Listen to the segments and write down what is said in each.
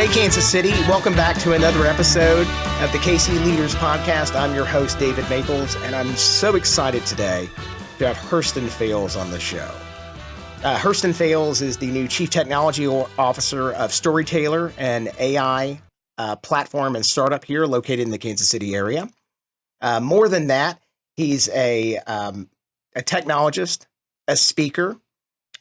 Hey, Kansas City. Welcome back to another episode of the KC Leaders Podcast. I'm your host, David Maples, and I'm so excited today to have Herston Fails on the show. Herston Fails is the new Chief Technology Officer of Storytailor, an AI platform and startup here located in the Kansas City area. More than that, he's a technologist, a speaker.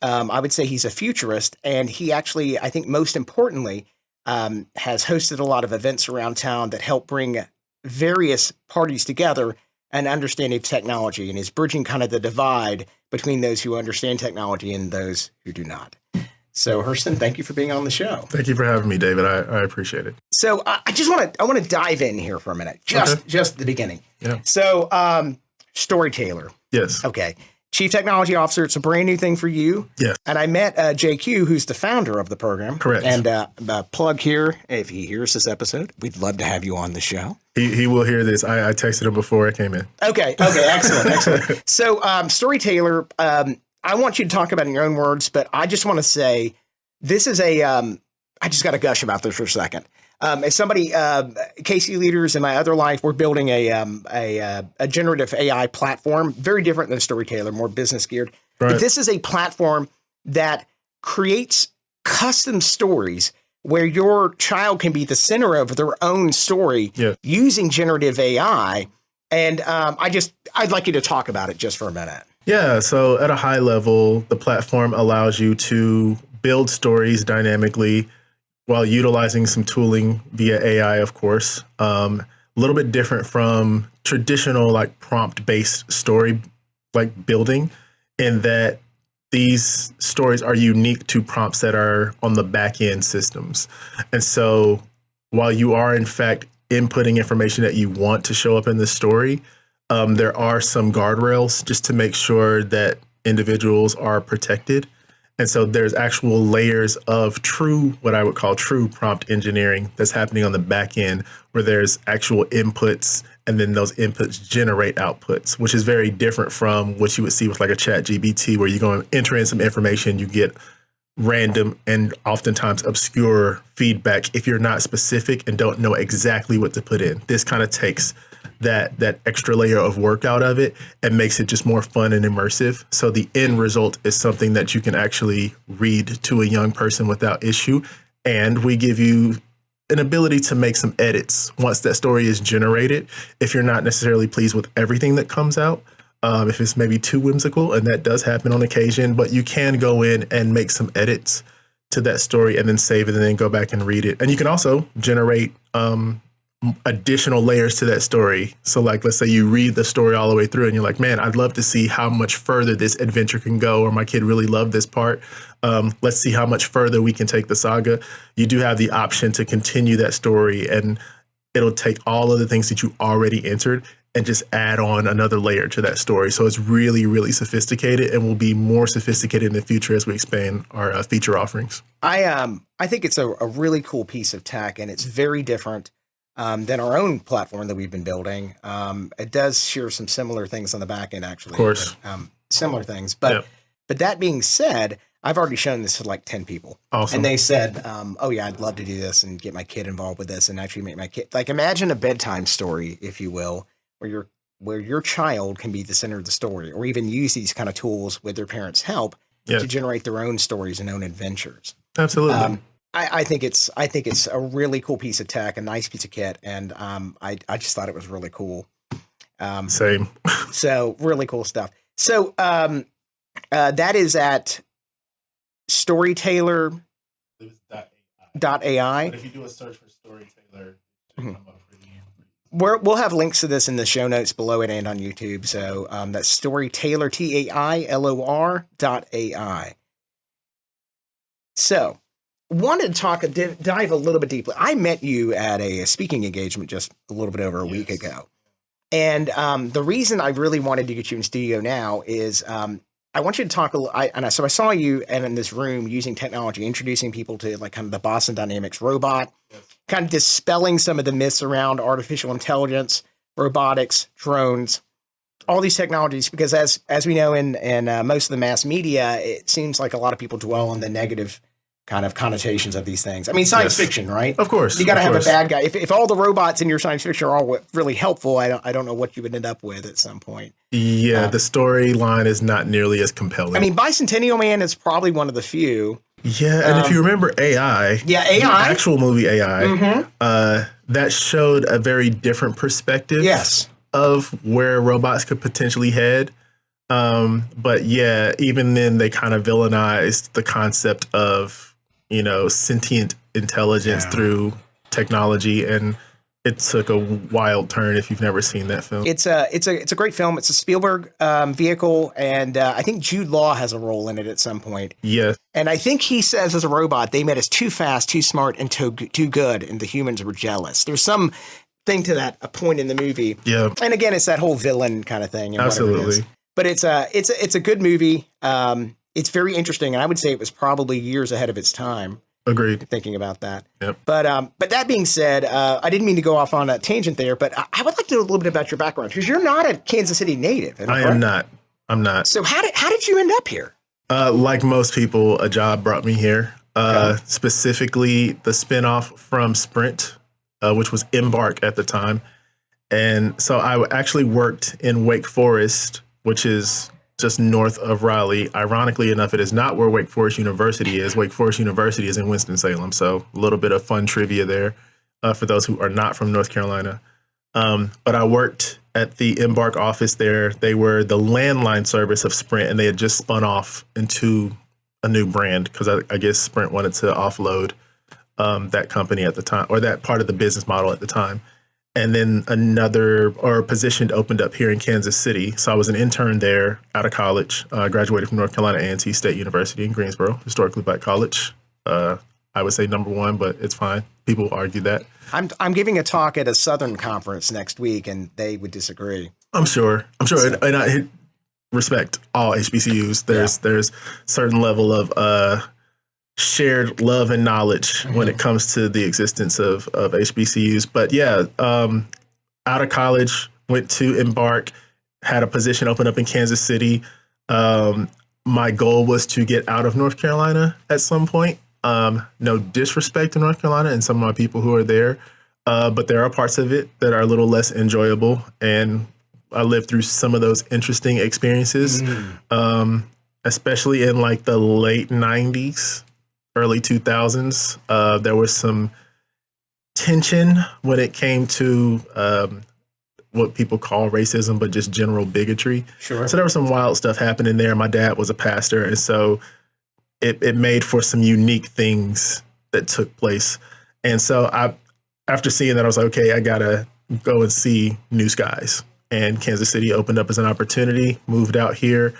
I would say he's a futurist, and he actually, I think most importantly, has hosted a lot of events around town that help bring various parties together and understanding of technology, and is bridging kind of the divide between those who understand technology and those who do not. So, Herston, thank you for being on the show. Thank you for having me, David. I appreciate it. So, I want to dive in here for a minute, just the beginning. Yeah. So, Storytailor. Yes. Okay. Chief Technology Officer, it's a brand new thing for you. Yes. And I met JQ, who's the founder of the program. Correct. And plug here, if he hears this episode, we'd love to have you on the show. He will hear this. I texted him before I came in. Okay, excellent. So, Storytailor, I want you to talk about it in your own words, but I just want to say this is I just got to gush about this for a second. As somebody, KC Leaders in my other life, we're building a generative AI platform, very different than Storytailor, more business geared. Right. But this is a platform that creates custom stories where your child can be the center of their own story using generative AI. And I'd like you to talk about it just for a minute. Yeah. So at a high level, the platform allows you to build stories dynamically while utilizing some tooling via AI, of course. A little bit different from traditional like prompt-based story like building, in that these stories are unique to prompts that are on the back end systems. And so while you are in fact inputting information that you want to show up in the story, there are some guardrails just to make sure that individuals are protected. And so there's actual layers of what I would call true prompt engineering that's happening on the back end, where there's actual inputs and then those inputs generate outputs, which is very different from what you would see with like a ChatGPT, where you go and enter in some information, you get random and oftentimes obscure feedback if you're not specific and don't know exactly what to put in. This kind of takes that extra layer of work out of it and makes it just more fun and immersive. So the end result is something that you can actually read to a young person without issue. And we give you an ability to make some edits once that story is generated, if you're not necessarily pleased with everything that comes out. If it's maybe too whimsical, and that does happen on occasion, but you can go in and make some edits to that story and then save it and then go back and read it. And you can also generate additional layers to that story. So like, let's say you read the story all the way through and you're like, man, I'd love to see how much further this adventure can go, or my kid really loved this part. Let's see how much further we can take the saga. You do have the option to continue that story, and it'll take all of the things that you already entered and just add on another layer to that story. So it's really, really sophisticated, and will be more sophisticated in the future as we expand our feature offerings. I think it's a really cool piece of tech, and it's very different than our own platform that we've been building. It does share some similar things on the back end, actually. Of course. But, similar things. But that being said, I've already shown this to like 10 people. Awesome. And they said, oh yeah, I'd love to do this and get my kid involved with this and actually make my kid, like, imagine a bedtime story, if you will, where your child can be the center of the story, or even use these kind of tools with their parents' help to generate their own stories and own adventures. Absolutely. I think it's a really cool piece of tech, a nice piece of kit, and I just thought it was really cool. Same. So really cool stuff. So that is at Storytailor.ai. But if you do a search for Storytailor, it should come up for you. We'll have links to this in the show notes below it and on YouTube. So that's Storytailor, TAILOR.ai. So wanted to dive a little bit deeply. I met you at a speaking engagement just a little bit over a week ago. And the reason I really wanted to get you in studio now is I want you to talk so I saw you in this room using technology, introducing people to like kind of the Boston Dynamics robot, kind of dispelling some of the myths around artificial intelligence, robotics, drones, all these technologies, because as we know in most of the mass media, it seems like a lot of people dwell on the negative kind of connotations of these things. I mean, science fiction, right? Of course. You got to have a bad guy. If all the robots in your science fiction are all really helpful, I don't know what you would end up with at some point. Yeah, the storyline is not nearly as compelling. I mean, Bicentennial Man is probably one of the few. Yeah, and if you remember AI, the actual movie AI, that showed a very different perspective of where robots could potentially head. But yeah, even then they kind of villainized the concept of, sentient intelligence through technology, and it took a wild turn if you've never seen that film. It's a great film. It's a Spielberg vehicle, and I think Jude Law has a role in it at some point. Yes. And I think he says as a robot, they made us too fast, too smart, and too good, and the humans were jealous. There's some thing to that, a point in the movie. Yeah. And again, it's that whole villain kind of thing. And absolutely. But it's a good movie. It's very interesting, and I would say it was probably years ahead of its time. Agreed. Thinking about that. Yep. But that being said, I didn't mean to go off on a tangent there, but I would like to know a little bit about your background, because you're not a Kansas City native. I am not. I'm not. So how did you end up here? Like most people, a job brought me here. Specifically, the spinoff from Sprint, which was Embark at the time. And so I actually worked in Wake Forest, which is just north of Raleigh. Ironically enough, it is not where Wake Forest University is. Wake Forest University is in Winston-Salem. So a little bit of fun trivia there for those who are not from North Carolina. But I worked at the Embark office there. They were the landline service of Sprint, and they had just spun off into a new brand because I guess Sprint wanted to offload that company at the time, or that part of the business model at the time. And then another position opened up here in Kansas City. So I was an intern there out of college. I graduated from North Carolina A&T State University in Greensboro, historically black college. I would say number one, but it's fine. People argue that. I'm giving a talk at a Southern conference next week, and they would disagree. I'm sure. So, and I respect all HBCUs. There's certain level of shared love and knowledge when it comes to the existence of HBCUs. But yeah, out of college, went to Embark, had a position open up in Kansas City. My goal was to get out of North Carolina at some point. No disrespect to North Carolina and some of my people who are there, but there are parts of it that are a little less enjoyable. And I lived through some of those interesting experiences, especially in like the late 90s. Early 2000s, there was some tension when it came to what people call racism, but just general bigotry. Sure. So there was some wild stuff happening there. My dad was a pastor, and so it made for some unique things that took place. And so after seeing that, I was like, okay, I gotta go and see new skies. And Kansas City opened up as an opportunity. Moved out here,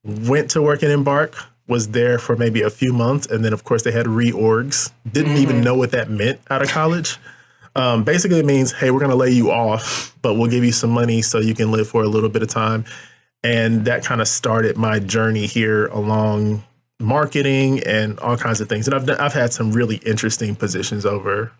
went to work at Embark. Was there for maybe a few months. And then, of course, they had reorgs. Didn't even know what that meant out of college. Basically, it means, hey, we're going to lay you off, but we'll give you some money so you can live for a little bit of time. And that kind of started my journey here along marketing and all kinds of things. And I've had some really interesting positions over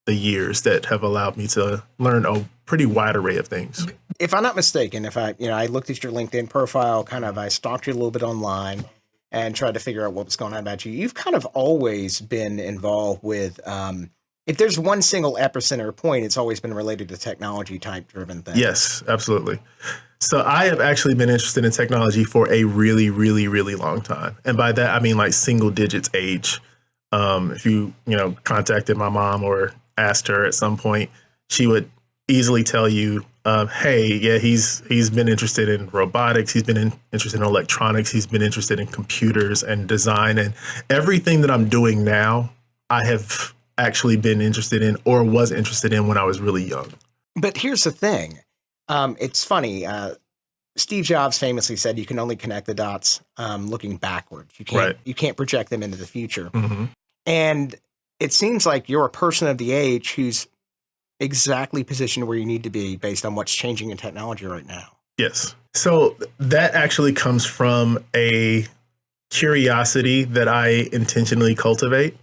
the years that have allowed me to learn a pretty wide array of things. If I'm not mistaken, I looked at your LinkedIn profile, I stalked you a little bit online, and tried to figure out what was going on about you. You've kind of always been involved with, if there's one single epicenter point, it's always been related to technology type driven things. Yes, absolutely. So I have actually been interested in technology for a really, really, really long time. And by that, I mean like single digits age. If you contacted my mom or asked her at some point, she would easily tell you, hey, yeah, he's been interested in robotics. He's been interested in electronics. He's been interested in computers and design, and everything that I'm doing now, I have actually been interested in or was interested in when I was really young. But here's the thing. It's funny. Steve Jobs famously said you can only connect the dots looking backwards. You can't project them into the future. Mm-hmm. And it seems like you're a person of the age who's exactly positioned where you need to be based on what's changing in technology right now. Yes. So that actually comes from a curiosity that I intentionally cultivate.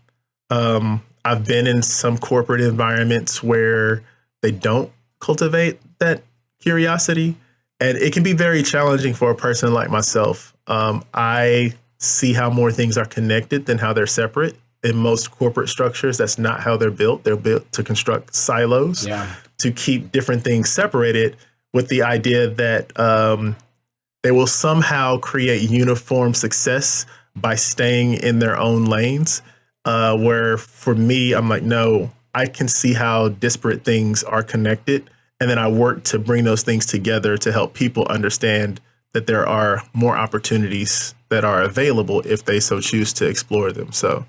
I've been in some corporate environments where they don't cultivate that curiosity, and it can be very challenging for a person like myself. I see how more things are connected than how they're separate. In most corporate structures, that's not how they're built. They're built to construct silos, to keep different things separated, with the idea that they will somehow create uniform success by staying in their own lanes. Where for me, I'm like, no, I can see how disparate things are connected. And then I work to bring those things together to help people understand that there are more opportunities that are available if they so choose to explore them. So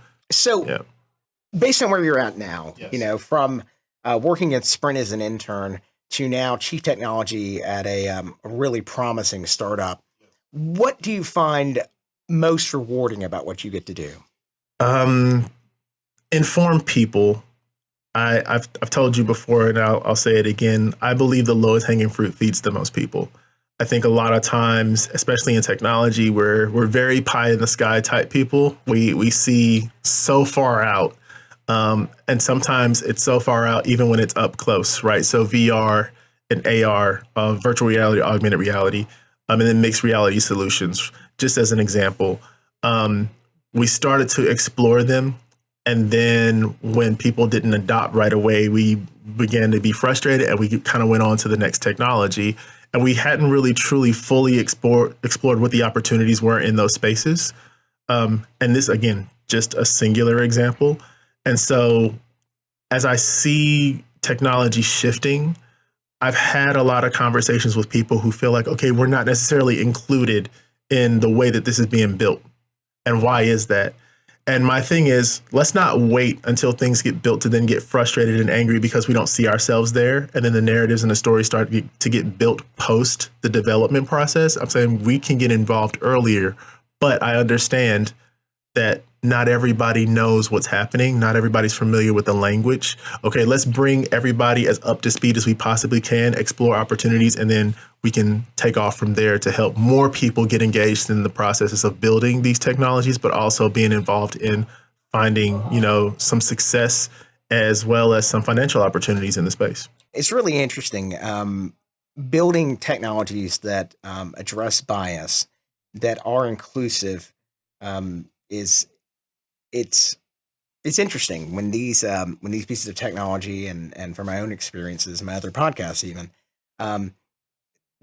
based on where you're at now, from working at Sprint as an intern to now chief technology at a really promising startup, what do you find most rewarding about what you get to do? Inform people. I've told you before, and I'll say it again. I believe the lowest hanging fruit feeds the most people. I think a lot of times, especially in technology, we're very pie in the sky type people. We see so far out, and sometimes it's so far out even when it's up close, right? So VR and AR, virtual reality, augmented reality, and then mixed reality solutions. Just as an example, we started to explore them. And then when people didn't adopt right away, we began to be frustrated and we kind of went on to the next technology. And we hadn't really truly fully explored what the opportunities were in those spaces. And this, again, just a singular example. And so as I see technology shifting, I've had a lot of conversations with people who feel like, okay, we're not necessarily included in the way that this is being built. And why is that? And my thing is, let's not wait until things get built to then get frustrated and angry because we don't see ourselves there. And then the narratives and the stories start to get built post the development process. I'm saying we can get involved earlier, but I understand that not everybody knows what's happening. Not everybody's familiar with the language. Okay, let's bring everybody as up to speed as we possibly can, explore opportunities, and then we can take off from there to help more people get engaged in the processes of building these technologies, but also being involved in finding, some success as well as some financial opportunities in the space. It's really interesting. Building technologies that address bias, that are inclusive, it's interesting when these pieces of technology and from my own experiences, my other podcasts even,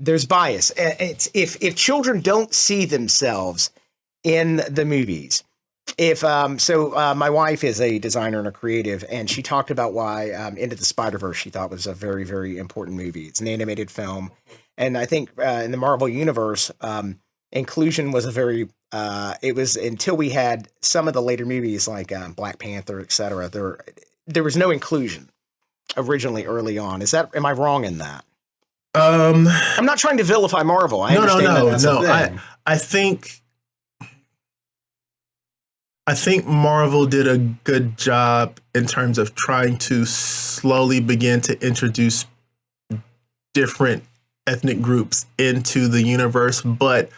there's bias. It's if children don't see themselves in the movies, my wife is a designer and a creative, and she talked about why Into the Spider-Verse she thought was a very, very important movie. It's an animated film, and I think in the Marvel universe, inclusion was it was until we had some of the later movies like Black Panther, etc. There was no inclusion originally early on. Am I wrong in that? I'm not trying to vilify Marvel. I understand no. I think Marvel did a good job in terms of trying to slowly begin to introduce different ethnic groups into the universe, but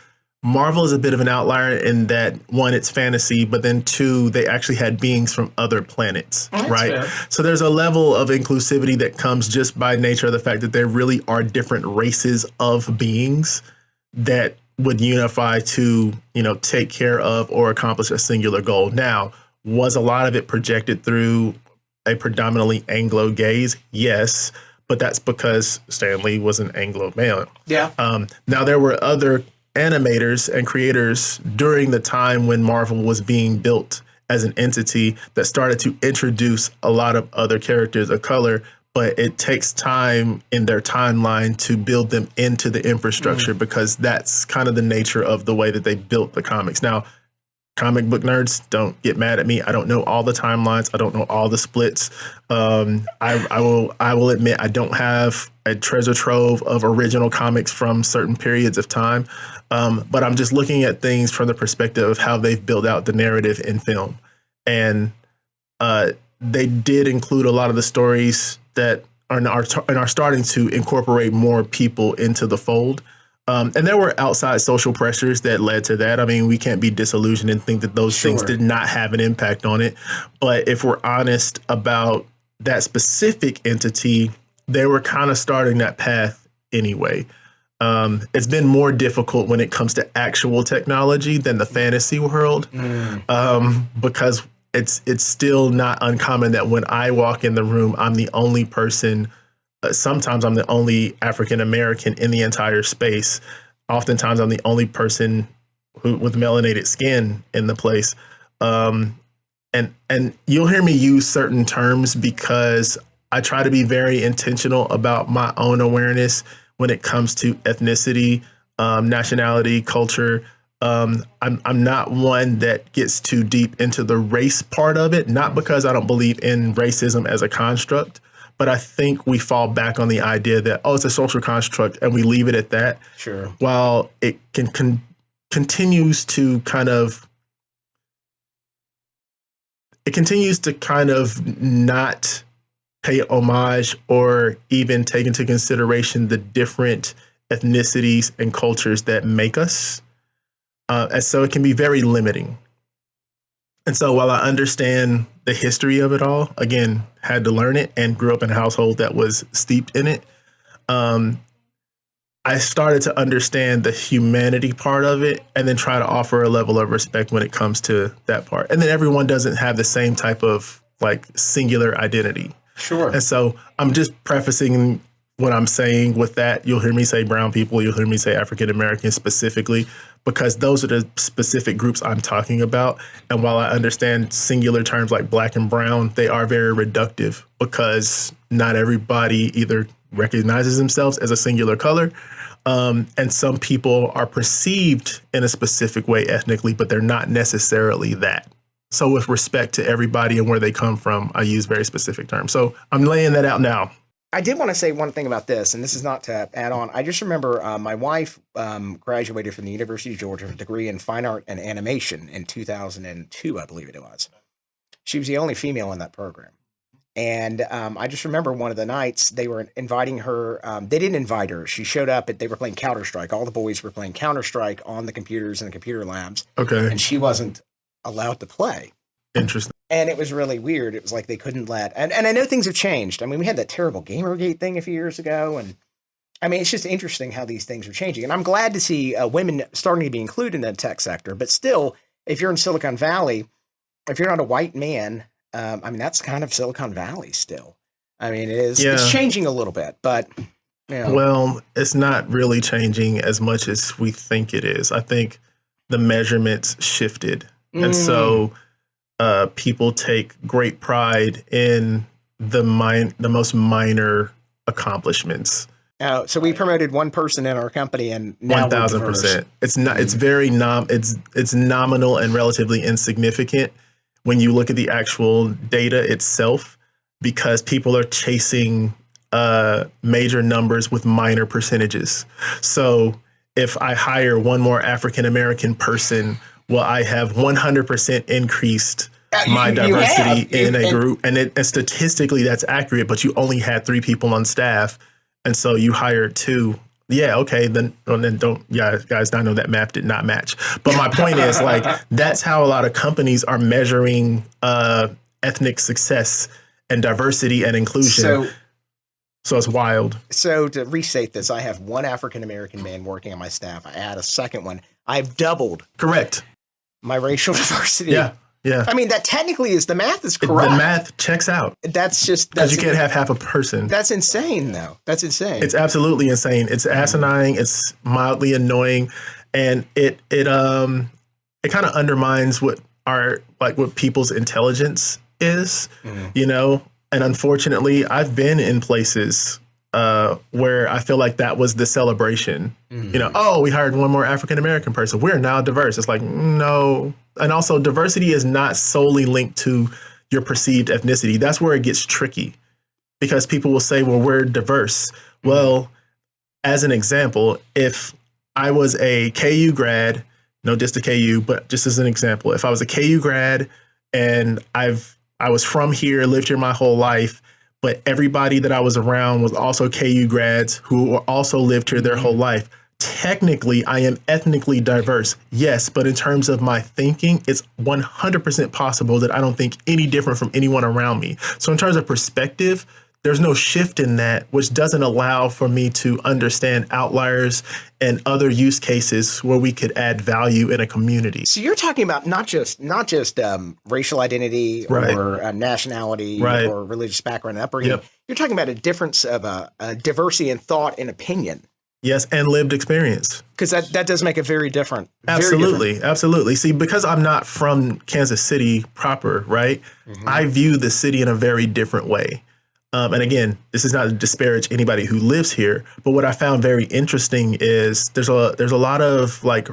Marvel is a bit of an outlier in that, one, it's fantasy, but then two, they actually had beings from other planets, right? Fair. So there's a level of inclusivity that comes just by nature of the fact that there really are different races of beings that would unify to, take care of or accomplish a singular goal. Now, was a lot of it projected through a predominantly Anglo gaze? Yes, but that's because Stan Lee was an Anglo male. Yeah. Now, there were other animators and creators during the time when Marvel was being built as an entity that started to introduce a lot of other characters of color, but it takes time in their timeline to build them into the infrastructure because that's kind of the nature of the way that they built the comics. Now, comic book nerds, don't get mad at me. I don't know all the timelines. I don't know all the splits. I will admit I don't have a treasure trove of original comics from certain periods of time. But I'm just looking at things from the perspective of how they've built out the narrative in film. And they did include a lot of the stories that are starting to incorporate more people into the fold. And there were outside social pressures that led to that. I mean, we can't be disillusioned and think that those things did not have an impact on it. But if we're honest about that specific entity, they were kind of starting that path anyway. It's been more difficult when it comes to actual technology than the fantasy world, because it's still not uncommon that when I walk in the room, I'm the only person. Sometimes I'm the only African American in the entire space. Oftentimes, I'm the only person with melanated skin in the place. And you'll hear me use certain terms because I try to be very intentional about my own awareness when it comes to ethnicity, nationality, culture. I'm not one that gets too deep into the race part of it, not because I don't believe in racism as a construct, but I think we fall back on the idea that, oh, it's a social construct, and we leave it at that. Sure. While it continues to kind of not pay homage or even take into consideration the different ethnicities and cultures that make us. And so it can be very limiting. And so while I understand the history of it all, again, had to learn it and grew up in a household that was steeped in it, I started to understand the humanity part of it and then try to offer a level of respect when it comes to that part. And then everyone doesn't have the same type of like singular identity. Sure. And so I'm just prefacing what I'm saying with that. You'll hear me say brown people, you'll hear me say African Americans specifically, because those are the specific groups I'm talking about. And while I understand singular terms like black and brown, they are very reductive because not everybody either recognizes themselves as a singular color. And some people are perceived in a specific way ethnically, but they're not necessarily that. So with respect to everybody and where they come from, I use very specific terms. So I'm laying that out now. I did want to say one thing about this, and this is not to add on. I just remember my wife graduated from the University of Georgia with a degree in fine art and animation in 2002, I believe it was. She was the only female in that program. And I just remember one of the nights they were inviting her. They didn't invite her. She showed up, they were playing Counter-Strike. All the boys were playing Counter-Strike on the computers in the computer labs. Okay. And she wasn't allowed to play. Interesting. And it was really weird. It was like they couldn't let, and I know things have changed. I mean, we had that terrible Gamergate thing a few years ago. And I mean, it's just interesting how these things are changing. And I'm glad to see women starting to be included in the tech sector. But still, if you're in Silicon Valley, if you're not a white man, I mean, that's kind of Silicon Valley still. I mean, it is, It's changing a little bit, but you know. Well, it's not really changing as much as we think it is. I think the measurements shifted. And so people take great pride in the most minor accomplishments. Oh, so we promoted one person in our company, and now 1,000%. It's not. It's very it's nominal and relatively insignificant when you look at the actual data itself, because people are chasing major numbers with minor percentages. So if I hire one more African American person, well, I have 100% increased my diversity in a group. And statistically, that's accurate, but you only had 3 people on staff. And so you hired 2. Yeah, okay, then don't, guys, I know that math did not match. But my point is, like, that's how a lot of companies are measuring ethnic success and diversity and inclusion. So it's wild. So to restate this, I have 1 African-American man working on my staff. I add a second one. I've doubled. Correct. My racial diversity. Yeah. I mean, that technically is, the math is correct. The math checks out. That's just, because you can't have half a person. That's insane, though. That's insane. It's absolutely insane. It's asinine. It's mildly annoying, and it kind of undermines what people's intelligence is, you know. And unfortunately, I've been in places where I feel like that was the celebration. You know, oh, we hired 1 more African American person. We're now diverse. It's like, no. And also, diversity is not solely linked to your perceived ethnicity. That's where it gets tricky, because people will say, well, we're diverse. Well, as an example, if I was a KU grad, no diss to KU, but just as an example, if I was a KU grad and I was from here, lived here my whole life, but everybody that I was around was also KU grads who also lived here their whole life, technically, I am ethnically diverse, yes, but in terms of my thinking, it's 100% possible that I don't think any different from anyone around me. So in terms of perspective, there's no shift in that, which doesn't allow for me to understand outliers and other use cases where we could add value in a community. So you're talking about not just racial identity or nationality or religious background and upbringing. Yep. You're talking about a difference of a diversity in thought and opinion. Yes, and lived experience. Because that does make it very different. Absolutely, absolutely. See, because I'm not from Kansas City proper, right? Mm-hmm. I view the city in a very different way. And again, this is not to disparage anybody who lives here, but what I found very interesting is there's a lot of like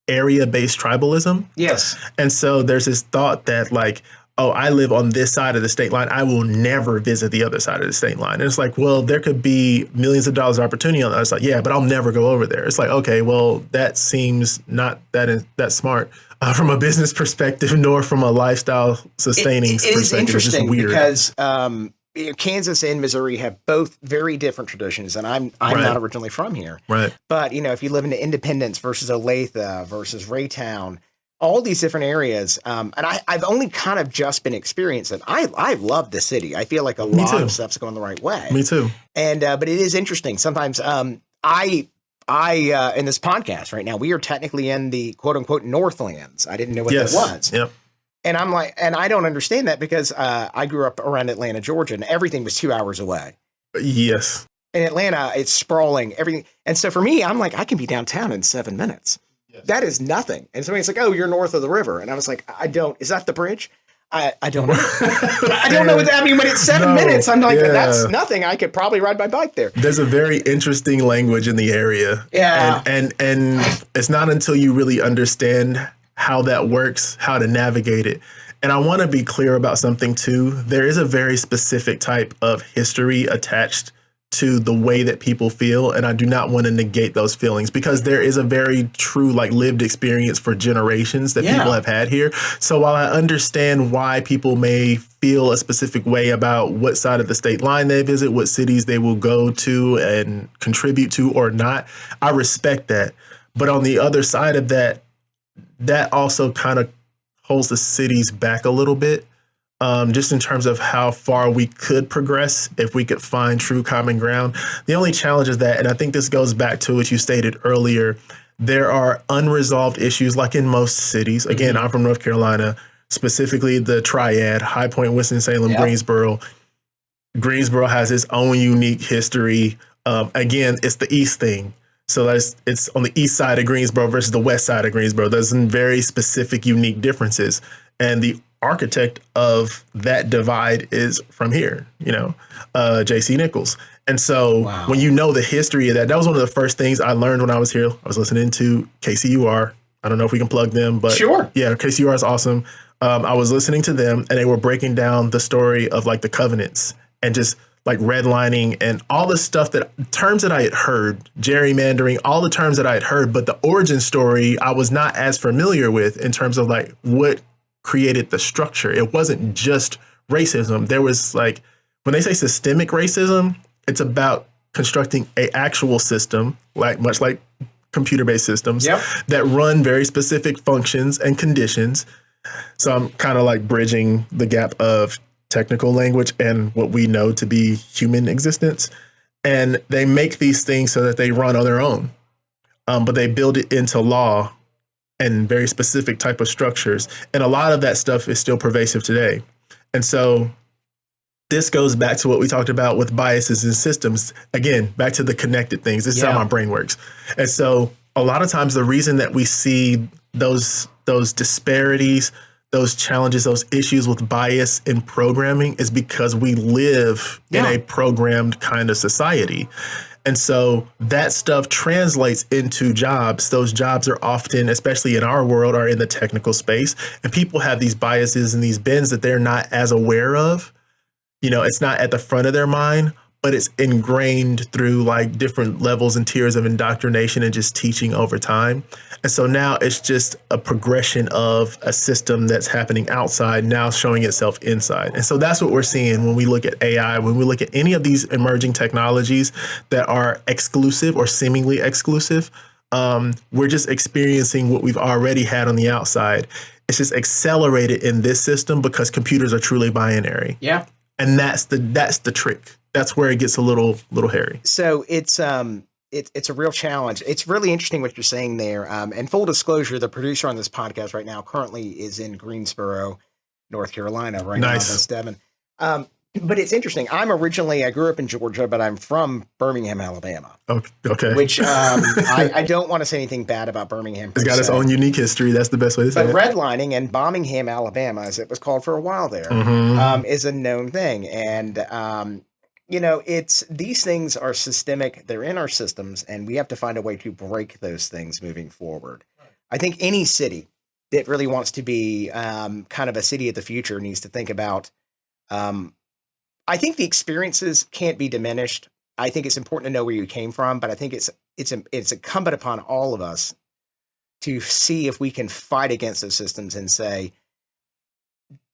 area-based tribalism. Yes. And so there's this thought that like, oh, I live on this side of the state line, I will never visit the other side of the state line. And it's like, well, there could be millions of dollars of opportunity on the other side. Yeah, but I'll never go over there. It's like, okay, well, that seems not that smart from a business perspective, nor from a lifestyle sustaining perspective. It is interesting it's weird. Because Kansas and Missouri have both very different traditions, and I'm not originally from here. Right. But if you live in Independence versus Olathe versus Raytown, all these different areas, and I've only kind of just been experiencing. I love the city. I feel like a lot of stuff's going the right way. Me too. And but it is interesting. Sometimes I in this podcast right now, we are technically in the quote unquote Northlands. I didn't know what that was. Yep. And I'm like, and I don't understand that because I grew up around Atlanta, Georgia, and everything was 2 hours away. Yes. In Atlanta, it's sprawling, everything. And so for me, I'm like, I can be downtown in 7 minutes. Yes. That is nothing. And somebody's like, oh, you're north of the river. And I was like, is that the bridge? I don't know. I don't know what that, I mean, when it's 7 minutes, I'm like, that's nothing. I could probably ride my bike there. There's a very interesting language in the area. Yeah. And it's not until you really understand how that works, how to navigate it. And I want to be clear about something too. There is a very specific type of history attached to the way that people feel. And I do not want to negate those feelings because there is a very true like lived experience for generations that people have had here. So while I understand why people may feel a specific way about what side of the state line they visit, what cities they will go to and contribute to or not, I respect that. But on the other side of that, that also kind of holds the cities back a little bit, just in terms of how far we could progress if we could find true common ground. The only challenge is that, and I think this goes back to what you stated earlier, there are unresolved issues like in most cities. Again, I'm from North Carolina, specifically the Triad, High Point, Winston-Salem, Greensboro. Greensboro has its own unique history. Again, it's the East thing. So it's on the east side of Greensboro versus the west side of Greensboro. There's some very specific, unique differences. And the architect of that divide is from here, J.C. Nichols. And so when you know the history of that was one of the first things I learned when I was here. I was listening to KCUR. I don't know if we can plug them, but sure. Yeah, KCUR is awesome. I was listening to them and they were breaking down the story of like the covenants and just like redlining and all the stuff terms that I had heard, gerrymandering, all the terms that I had heard, but the origin story I was not as familiar with in terms of like what created the structure. It wasn't just racism. There was like, when they say systemic racism, it's about constructing a actual system, much like computer-based systems that run very specific functions and conditions. So I'm kind of like bridging the gap of technical language and what we know to be human existence. And they make these things so that they run on their own, but they build it into law and very specific type of structures. And a lot of that stuff is still pervasive today. And so this goes back to what we talked about with biases and systems. Again, back to the connected things. This is how my brain works. And so a lot of times the reason that we see those disparities, those challenges, those issues with bias in programming is because we live in a programmed kind of society. And so that stuff translates into jobs. Those jobs are often, especially in our world, are in the technical space. And people have these biases and these bends that they're not as aware of. It's not at the front of their mind, but it's ingrained through like different levels and tiers of indoctrination and just teaching over time. And so now it's just a progression of a system that's happening outside now showing itself inside. And so that's what we're seeing when we look at AI, when we look at any of these emerging technologies that are exclusive or seemingly exclusive. We're just experiencing what we've already had on the outside. It's just accelerated in this system because computers are truly binary. Yeah. And that's the trick. that's where it gets a little hairy. So it's a real challenge. It's really interesting what you're saying there. And full disclosure, the producer on this podcast right now currently is in Greensboro, North Carolina, right now. That's Devin. But it's interesting. I grew up in Georgia, but I'm from Birmingham, Alabama. Okay. Which I don't want to say anything bad about Birmingham. It's got its own unique history. That's the best way to say it. But redlining in Birmingham, Alabama, as it was called for a while there, is a known thing. And, these things are systemic. They're in our systems, and we have to find a way to break those things moving forward. I think any city that really wants to be kind of a city of the future needs to think about I think the experiences can't be diminished. I think it's important to know where you came from, but I think it's incumbent upon all of us to see if we can fight against those systems and say,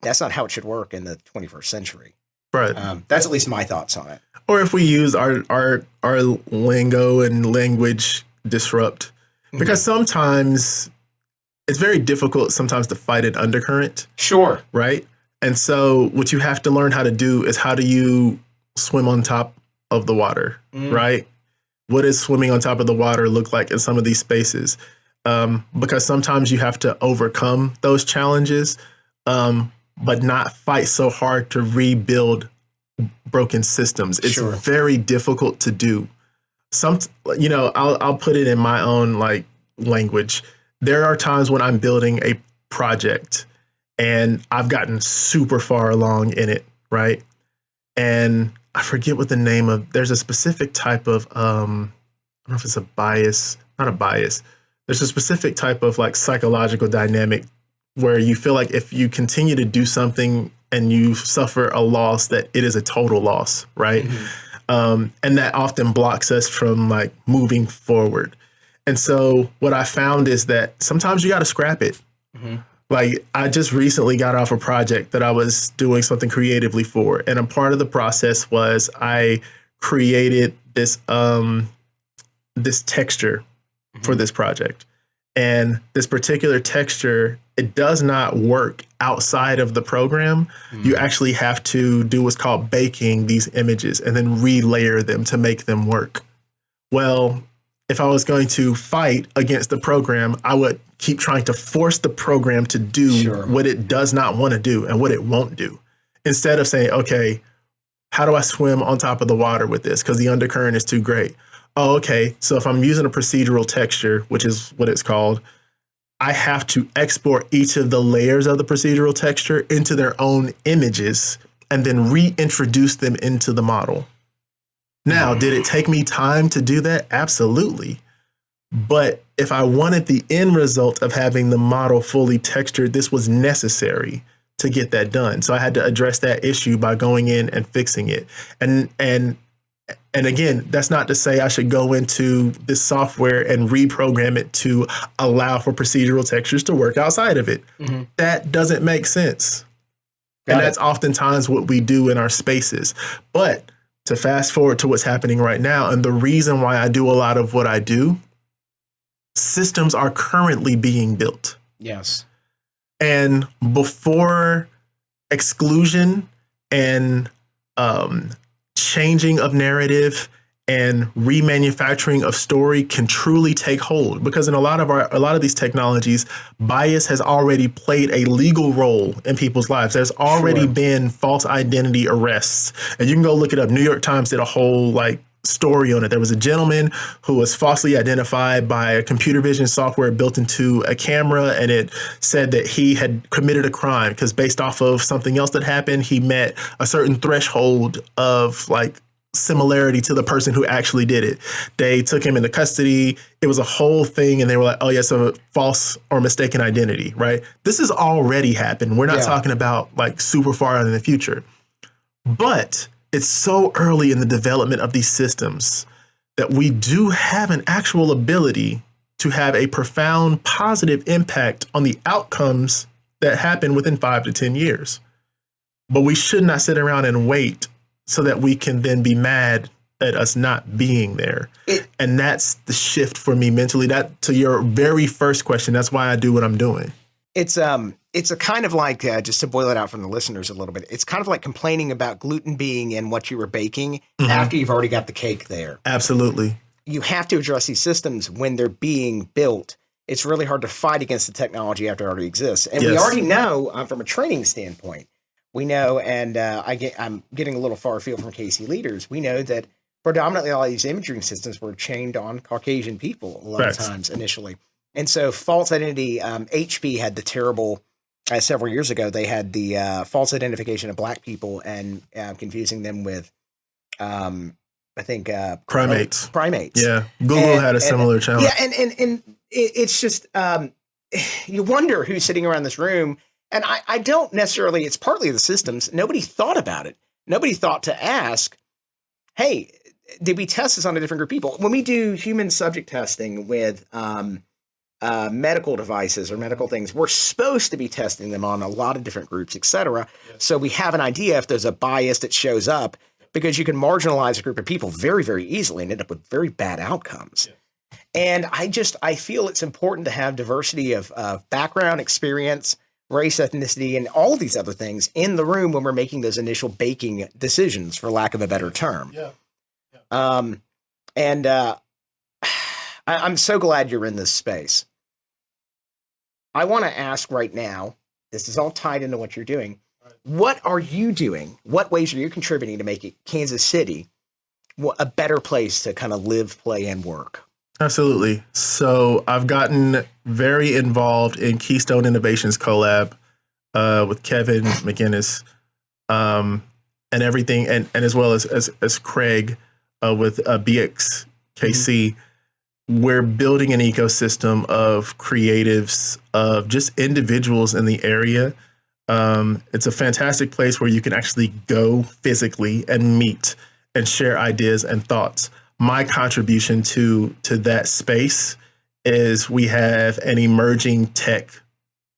that's not how it should work in the 21st century. Right. That's at least my thoughts on it. Or if we use our lingo and language disrupt, because sometimes it's very difficult sometimes to fight an undercurrent. Sure. Right. And so what you have to learn how to do is how do you swim on top of the water, right? What does swimming on top of the water look like in some of these spaces? Because sometimes you have to overcome those challenges, but not fight so hard to rebuild broken systems. It's very difficult to do. I'll put it in my own language. There are times when I'm building a project and I've gotten super far along in it, right? And I forget what the name of, there's a specific type of, I don't know if it's a bias, not a bias. There's a specific type of psychological dynamic where you feel like if you continue to do something and you suffer a loss, that it is a total loss, right? And that often blocks us from moving forward. And so what I found is that sometimes you got to scrap it. I just recently got off a project that I was doing something creatively for. And a part of the process was I created this this texture for this project. And this particular texture, it does not work outside of the program. You actually have to do what's called baking these images and then relayer them to make them work. Well, if I was going to fight against the program, I would keep trying to force the program to do what it does not want to do and what it won't do. Instead of saying, okay, how do I swim on top of the water with this? Because the undercurrent is too great. Oh, okay. So if I'm using a procedural texture, which is what it's called, I have to export each of the layers of the procedural texture into their own images and then reintroduce them into the model. Now, did it take me time to do that? Absolutely. But if I wanted the end result of having the model fully textured, this was necessary to get that done. So I had to address that issue by going in and fixing it. And again, that's not to say I should go into this software and reprogram it to allow for procedural textures to work outside of it. That doesn't make sense. And that's oftentimes what we do in our spaces. But to fast forward to what's happening right now, and the reason why I do a lot of what I do, systems are currently being built. Yes. And before exclusion and changing of narrative and remanufacturing of story can truly take hold, because in a lot of these technologies, bias has already played a legal role in people's lives. There's already been false identity arrests, and you can go look it up. New York Times did a whole story on it. There was a gentleman who was falsely identified by a computer vision software built into a camera, and it said that he had committed a crime because based off of something else that happened, he met a certain threshold of similarity to the person who actually did it. They took him into custody. It was a whole thing, and they were like, oh, yes, a false or mistaken identity, right? This has already happened. We're not talking about super far out in the future. But it's so early in the development of these systems that we do have an actual ability to have a profound positive impact on the outcomes that happen within 5 to 10 years. But we should not sit around and wait so that we can then be mad at us not being there. And that's the shift for me mentally. That, to your very first question, that's why I do what I'm doing. It's it's a kind of like, just to boil it out from the listeners a little bit, it's kind of like complaining about gluten being in what you were baking after you've already got the cake there. Absolutely. You have to address these systems when they're being built. It's really hard to fight against the technology after it already exists. And we already know from a training standpoint, we know, and I'm getting a little far afield from KC leaders, we know that predominantly all these imaging systems were trained on Caucasian people a lot of times initially. And so false identity, HP had the terrible, several years ago, they had the false identification of Black people and confusing them with, I think, primates. Yeah. Google had a similar challenge. Yeah. And it's just, you wonder who's sitting around this room. And I don't necessarily, it's partly the systems. Nobody thought about it. Nobody thought to ask, hey, did we test this on a different group of people? When we do human subject testing with medical devices or medical things, we're supposed to be testing them on a lot of different groups, et cetera. Yes. So we have an idea if there's a bias that shows up, because you can marginalize a group of people very, very easily and end up with very bad outcomes. Yes. And I feel it's important to have diversity of background, experience, race, ethnicity, and all these other things in the room when we're making those initial baking decisions, for lack of a better term. Yeah. I'm so glad you're in this space. I want to ask right now, this is all tied into what you're doing. What are you doing? What ways are you contributing to make Kansas City a better place to kind of live, play, and work? Absolutely. So I've gotten very involved in Keystone Innovations collab with Kevin McInnes and everything, and as well as Craig with BXKC. Mm-hmm. We're building an ecosystem of creatives, of just individuals in the area. It's a fantastic place where you can actually go physically and meet and share ideas and thoughts. My contribution to that space is we have an emerging tech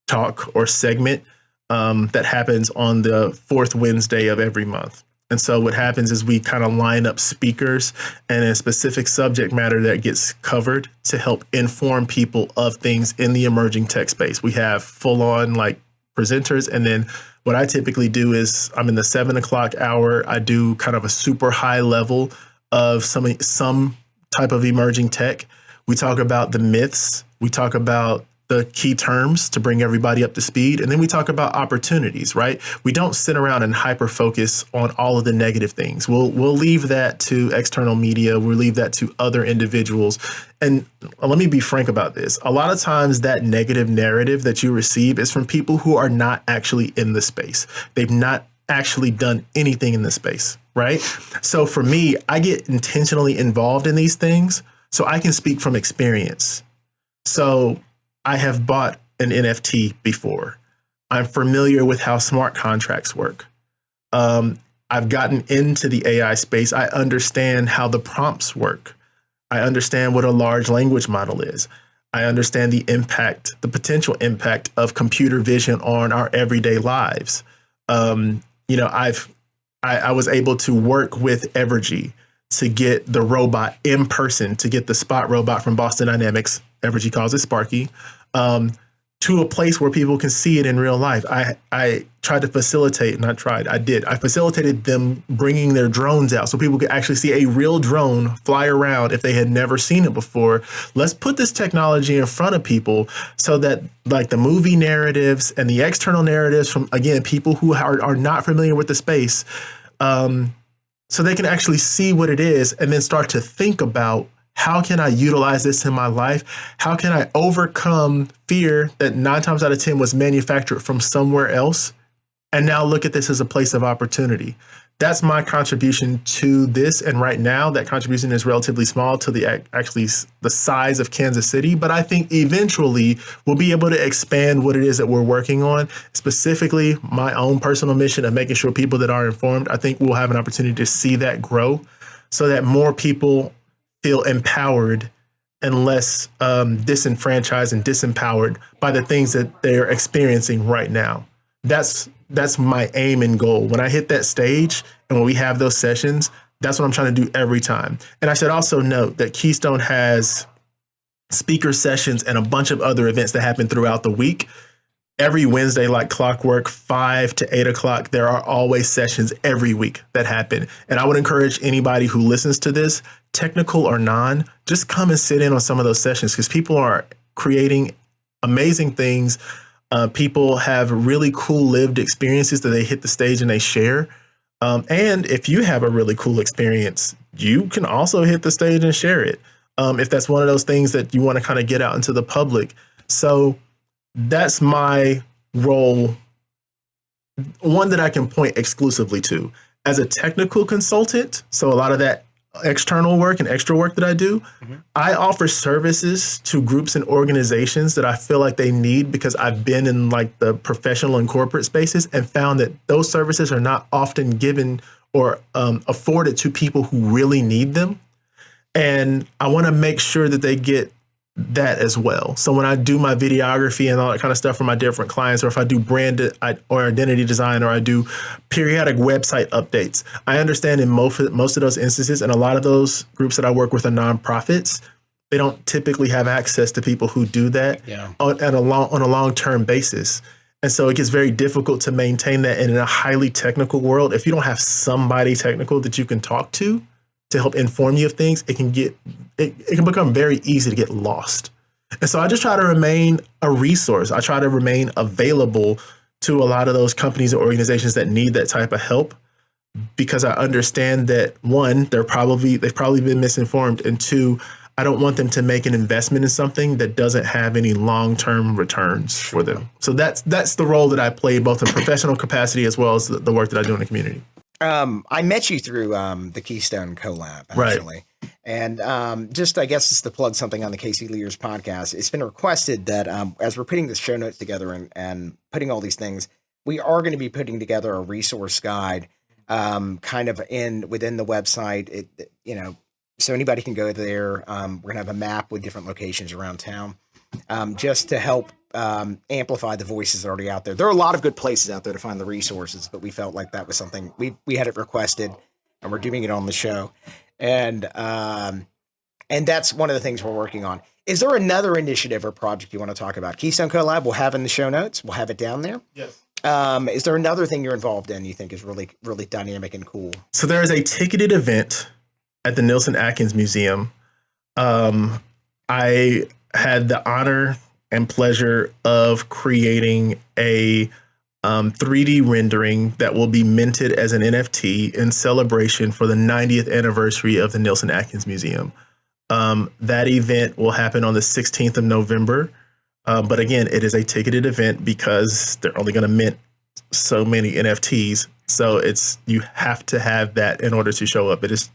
talk or segment that happens on the fourth Wednesday of every month. And so what happens is we kind of line up speakers and a specific subject matter that gets covered to help inform people of things in the emerging tech space. We have full on like presenters. And then what I typically do is I'm in the 7 o'clock hour. I do kind of a super high level of some type of emerging tech. We talk about the myths. We talk about the key terms to bring everybody up to speed. And then we talk about opportunities, right? We don't sit around and hyper focus on all of the negative things. We'll leave that to external media. We'll leave that to other individuals. And let me be frank about this. A lot of times that negative narrative that you receive is from people who are not actually in the space. They've not actually done anything in the space, right? So for me, I get intentionally involved in these things so I can speak from experience. So I have bought an NFT before. I'm familiar with how smart contracts work. I've gotten into the AI space. I understand how the prompts work. I understand what a large language model is. I understand the impact, the potential impact of computer vision on our everyday lives. I was able to work with Evergy to get the robot in person, to get the Spot robot from Boston Dynamics, Evergy calls it Sparky, to a place where people can see it in real life. I tried to facilitate, I facilitated them bringing their drones out so people could actually see a real drone fly around if they had never seen it before. Let's put this technology in front of people so that like the movie narratives and the external narratives from, again, people who are not familiar with the space, so they can actually see what it is and then start to think about, how can I utilize this in my life? How can I overcome fear that 9 times out of 10 was manufactured from somewhere else? And now look at this as a place of opportunity. That's my contribution to this. And right now that contribution is relatively small to the size of Kansas City. But I think eventually we'll be able to expand what it is that we're working on, specifically my own personal mission of making sure people that are informed. I think we'll have an opportunity to see that grow so that more people feel empowered and less disenfranchised and disempowered by the things that they're experiencing right now. That's my aim and goal. When I hit that stage and when we have those sessions, that's what I'm trying to do every time. And I should also note that Keystone has speaker sessions and a bunch of other events that happen throughout the week. every Wednesday, like clockwork, 5 to 8 o'clock, there are always sessions every week that happen. And I would encourage anybody who listens to this, technical or non, just come and sit in on some of those sessions because people are creating amazing things. People have really cool lived experiences that they hit the stage and they share. And if you have a really cool experience, you can also hit the stage and share it. If that's one of those things that you want to kind of get out into the public. So that's my role, one that I can point exclusively to as a technical consultant. So a lot of that external work and extra work that I do, I offer services to groups and organizations that I feel like they need because I've been in like the professional and corporate spaces and found that those services are not often given or afforded to people who really need them. And I want to make sure that they get that as well. So when I do my videography and all that kind of stuff for my different clients, or if I do brand or identity design, or I do periodic website updates, I understand in most of those instances, and a lot of those groups that I work with are nonprofits, they don't typically have access to people who do that on a long-term basis. And so it gets very difficult to maintain that in a highly technical world. If you don't have somebody technical that you can talk to help inform you of things, it can become very easy to get lost. And so I just try to remain a resource. I try to remain available to a lot of those companies and organizations that need that type of help, because I understand that one, they've probably been misinformed, and two, I don't want them to make an investment in something that doesn't have any long-term returns for them. So that's the role that I play, both in professional capacity as well as the work that I do in the community. I met you through the Keystone collab, actually. Right. And just, I guess, just to plug something on the KC Leaders podcast, it's been requested that as we're putting the show notes together and putting all these things, we are going to be putting together a resource guide kind of within the website, so anybody can go there. We're going to have a map with different locations around town just to help amplify the voices already out there. There are a lot of good places out there to find the resources, but we felt like that was something we had it requested, and we're doing it on the show. And that's one of the things we're working on. Is there another initiative or project you want to talk about? Keystone Collab, we'll have in the show notes. We'll have it down there. Yes. Is there another thing you're involved in you think is really, really dynamic and cool? So there is a ticketed event at the Nelson Atkins Museum. I had the honor and pleasure of creating a 3D rendering that will be minted as an NFT in celebration for the 90th anniversary of the Nelson Atkins Museum. That event will happen on the 16th of November. But again, it is a ticketed event because they're only going to mint so many NFTs. So you have to have that in order to show up. It's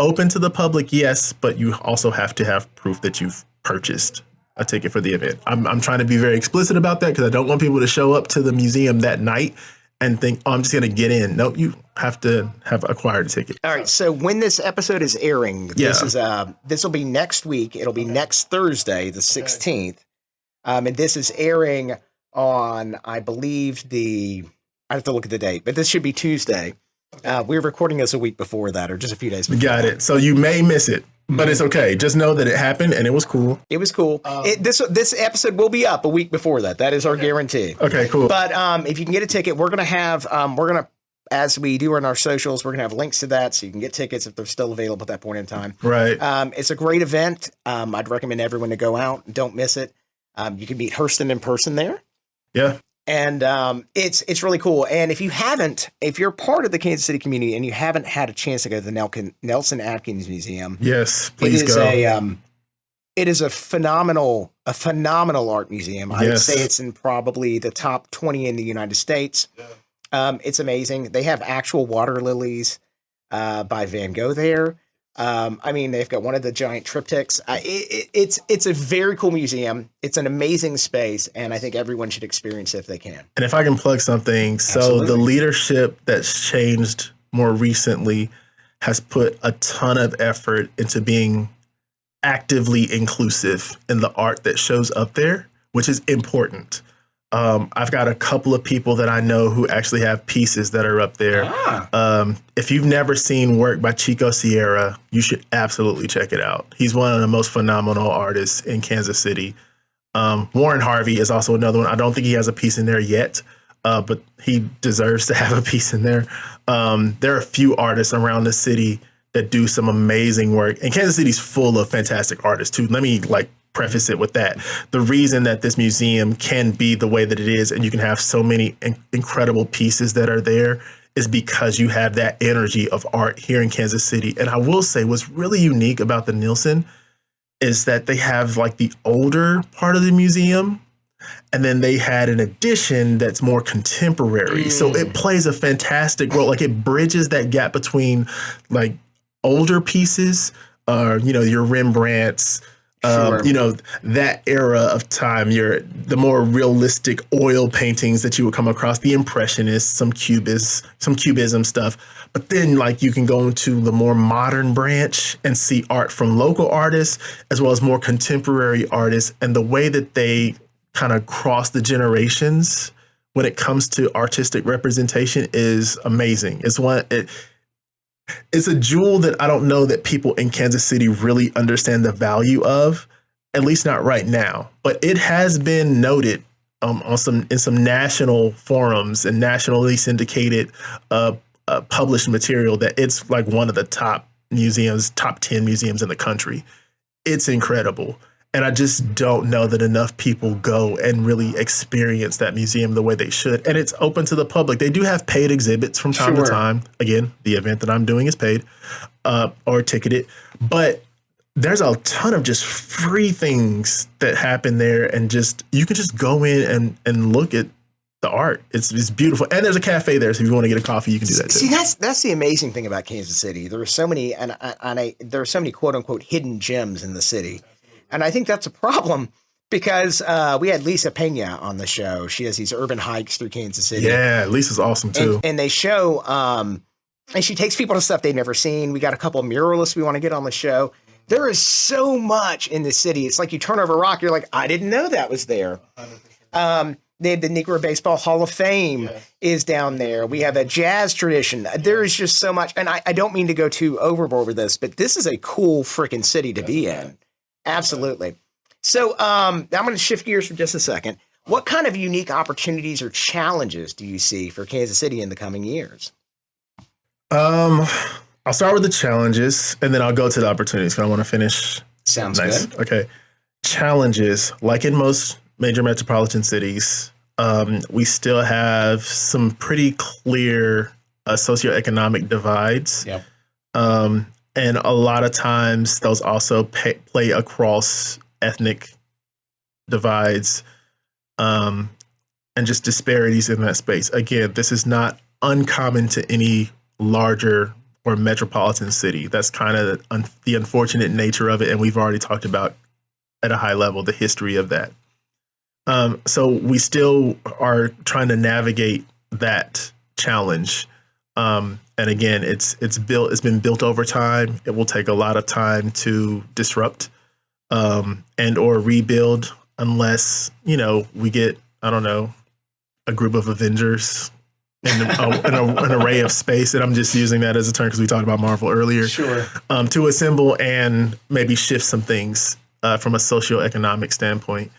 open to the public, yes, but you also have to have proof that you've purchased a ticket for the event. I'm trying to be very explicit about that because I don't want people to show up to the museum that night and think, oh, I'm just going to get in. No, you have to have acquired a ticket. All right. So when this episode is airing, this will be next week. It'll be next Thursday, the 16th. And this is airing on, I believe I have to look at the date, but this should be Tuesday. We're recording this a week before that, or just a few days before. Got it. So you may miss it, but it's okay. Just know that it happened and it was cool. It was cool. This episode will be up a week before that. That is our guarantee. Okay, cool. But if you can get a ticket, we're going to have, as we do on our socials, we're going to have links to that so you can get tickets if they're still available at that point in time. Right. It's a great event. I'd recommend everyone to go out. Don't miss it. You can meet Herston in person there. Yeah. And it's really cool. And if you're part of the Kansas City community and you haven't had a chance to go to the Nelson Atkins Museum, yes, please go. It is a phenomenal art museum. I would say it's in probably the top 20 in the United States. Yeah. It's amazing. They have actual water lilies by Van Gogh there. They've got one of the giant triptychs. It's a very cool museum. It's an amazing space, and I think everyone should experience it if they can. And if I can plug something, so the leadership that's changed more recently has put a ton of effort into being actively inclusive in the art that shows up there, which is important. I've got a couple of people that I know who actually have pieces that are up there. If you've never seen work by Chico Sierra, you should absolutely check it out. He's one of the most phenomenal artists in Kansas City. Warren Harvey is also another one. I don't think he has a piece in there yet, but he deserves to have a piece in there. There are a few artists around the city that do some amazing work, and Kansas City's full of fantastic artists too. Let me preface it with that. The reason that this museum can be the way that it is, and you can have so many incredible pieces that are there, is because you have that energy of art here in Kansas City. And I will say what's really unique about the Nielsen is that they have the older part of the museum, and then they had an addition that's more contemporary. So it plays a fantastic role. It bridges that gap between older pieces, your Rembrandts, Sure. That era of time, the more realistic oil paintings that you would come across, the Impressionists, some Cubism stuff. But then you can go into the more modern branch and see art from local artists as well as more contemporary artists, and the way that they kind of cross the generations when it comes to artistic representation is amazing. It's a jewel that I don't know that people in Kansas City really understand the value of, at least not right now. But it has been noted in some national forums and nationally syndicated published material that it's one of the top 10 museums in the country. It's incredible. And I just don't know that enough people go and really experience that museum the way they should. And it's open to the public. They do have paid exhibits from time to time. Again, the event that I'm doing is paid or ticketed. But there's a ton of just free things that happen there. And you can just go in and look at the art. It's beautiful. And there's a cafe there. So if you want to get a coffee, you can do that too. See, that's the amazing thing about Kansas City. There are so many, there are so many quote unquote hidden gems in the city. And I think that's a problem because we had Lisa Pena on the show. She has these urban hikes through Kansas City. Yeah, Lisa's awesome too. And they show, and she takes people to stuff they've never seen. We got a couple of muralists we want to get on the show. There is so much in the city. It's like you turn over a rock, you're like, I didn't know that was there. They have the Negro Baseball Hall of Fame is down there. We have a jazz tradition. There is just so much. And I don't mean to go too overboard with this, but this is a cool freaking city to be in. Absolutely. So I'm going to shift gears for just a second. What kind of unique opportunities or challenges do you see for Kansas City in the coming years? I'll start with the challenges and then I'll go to the opportunities because I want to finish. Sounds nice. good. Okay. Challenges, like in most major metropolitan cities, we still have some pretty clear socioeconomic divides. Yep. And a lot of times those also play across ethnic divides and just disparities in that space. Again, this is not uncommon to any larger or metropolitan city. That's kind of the unfortunate nature of it. And we've already talked about at a high level the history of that. So we still are trying to navigate that challenge. And again, it's been built over time. It will take a lot of time to disrupt and or rebuild unless, we get, I don't know, a group of Avengers in an array of space. And I'm just using that as a term because we talked about Marvel earlier. Sure. To assemble and maybe shift some things from a socioeconomic standpoint.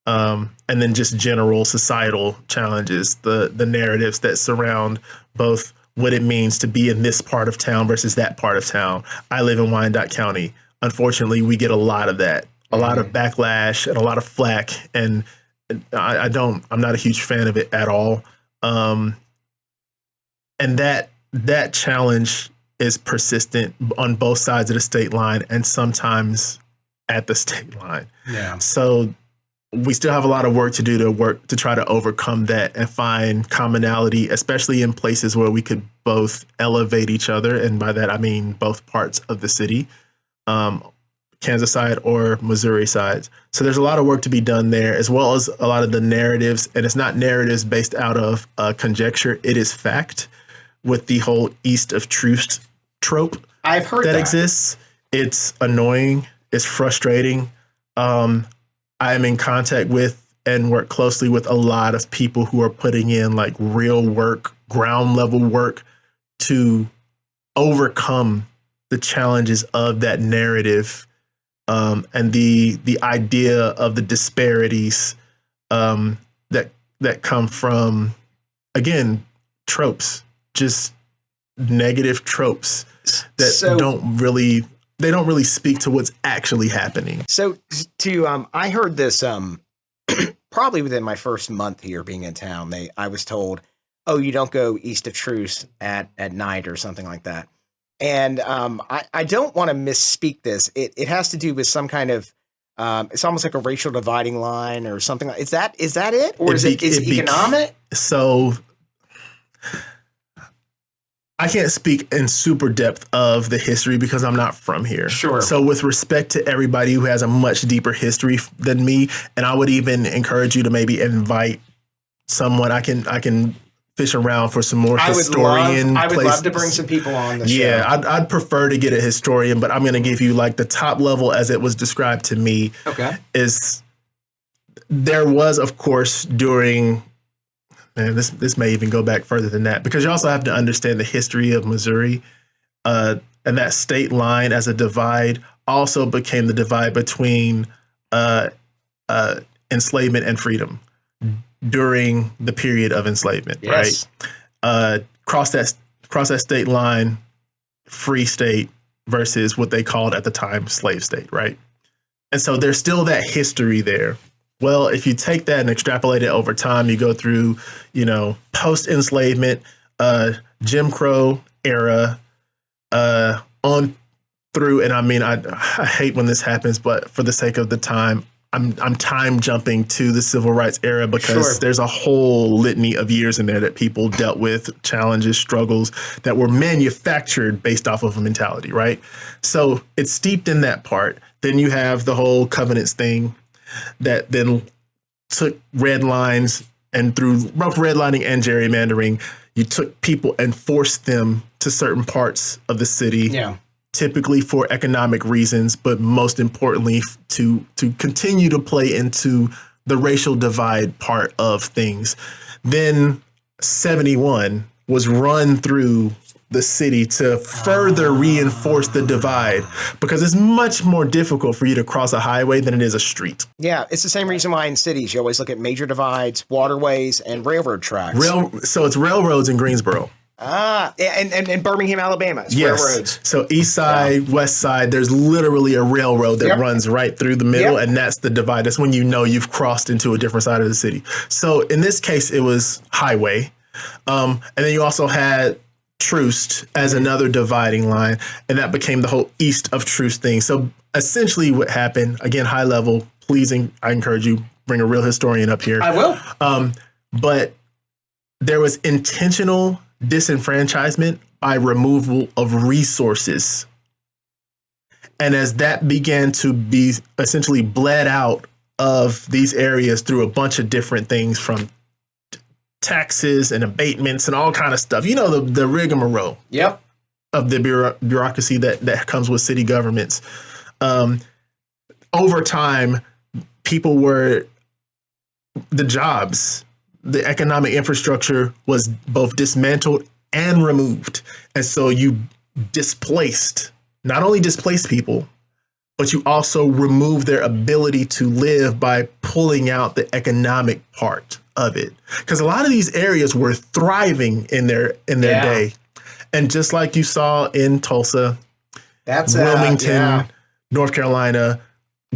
And then just general societal challenges, the narratives that surround both what it means to be in this part of town versus that part of town. I live in Wyandotte County. Unfortunately, we get a lot of that, a lot of backlash and a lot of flack. And I'm not a huge fan of it at all. And that challenge is persistent on both sides of the state line and sometimes at the state line. Yeah. So we still have a lot of work to do to try to overcome that and find commonality, especially in places where we could both elevate each other. And by that, I mean both parts of the city, Kansas side or Missouri sides. So there's a lot of work to be done there, as well as a lot of the narratives. And it's not narratives based out of conjecture. It is fact with the whole East of Truth trope. I've heard that exists. It's annoying. It's frustrating. I am in contact with and work closely with a lot of people who are putting in real work, ground level work to overcome the challenges of that narrative and the idea of the disparities that come from, again, tropes, just negative tropes that don't really speak to what's actually happening. So I heard this probably within my first month here being in town. I was told, oh, you don't go east of Truce at night or something like that. And I don't want to misspeak this. It has to do with some kind of it's almost like a racial dividing line or something. Is that it? Or is it economic? So I can't speak in super depth of the history because I'm not from here. Sure. So with respect to everybody who has a much deeper history than me, and I would even encourage you to maybe invite someone. I can fish around for some more historian. I would love to bring some people on the show. Yeah, I'd prefer to get a historian, but I'm going to give you like the top level as it was described to me. Okay. There was, of course, during, man, this may even go back further than that, because you also have to understand the history of Missouri, and that state line as a divide also became the divide between enslavement and freedom during the period of enslavement, yes. Right? Cross that state line, free state versus what they called at the time slave state, right? And so there's still that history there. Well, if you take that and extrapolate it over time, you go through, post-enslavement, Jim Crow era, on through, and I mean, I hate when this happens, but for the sake of the time, I'm time jumping to the civil rights era because there's a whole litany of years in there that people dealt with challenges, struggles that were manufactured based off of a mentality, right? So it's steeped in that part. Then you have the whole covenants thing that then took red lines, and through rough redlining and gerrymandering, you took people and forced them to certain parts of the city. Yeah. Typically for economic reasons, but most importantly to continue to play into the racial divide part of things. Then 71 was run through the city to further reinforce the divide, because it's much more difficult for you to cross a highway than it is a street. Yeah, it's the same reason why in cities you always look at major divides, waterways, and railroad tracks. So it's railroads in Greensboro. And Birmingham, Alabama. It's yes. railroads. So east side, west side, there's literally a railroad that runs right through the middle, and that's the divide. That's when you know you've crossed into a different side of the city. So in this case, it was highway. And then you also had Troost as another dividing line, and that became the whole east of Troost thing. So essentially what happened, again, high level, pleasing, I encourage you, bring a real historian up here. I will. But there was intentional disenfranchisement by removal of resources. And as that began to be essentially bled out of these areas through a bunch of different things, from taxes and abatements and all kind of stuff, the rigmarole of the bureaucracy that comes with city governments. Over time, the jobs, the economic infrastructure was both dismantled and removed. And so you not only displaced people, but you also remove their ability to live by pulling out the economic part of it. Because a lot of these areas were thriving in their day. And just like you saw in Tulsa, Wilmington, North Carolina,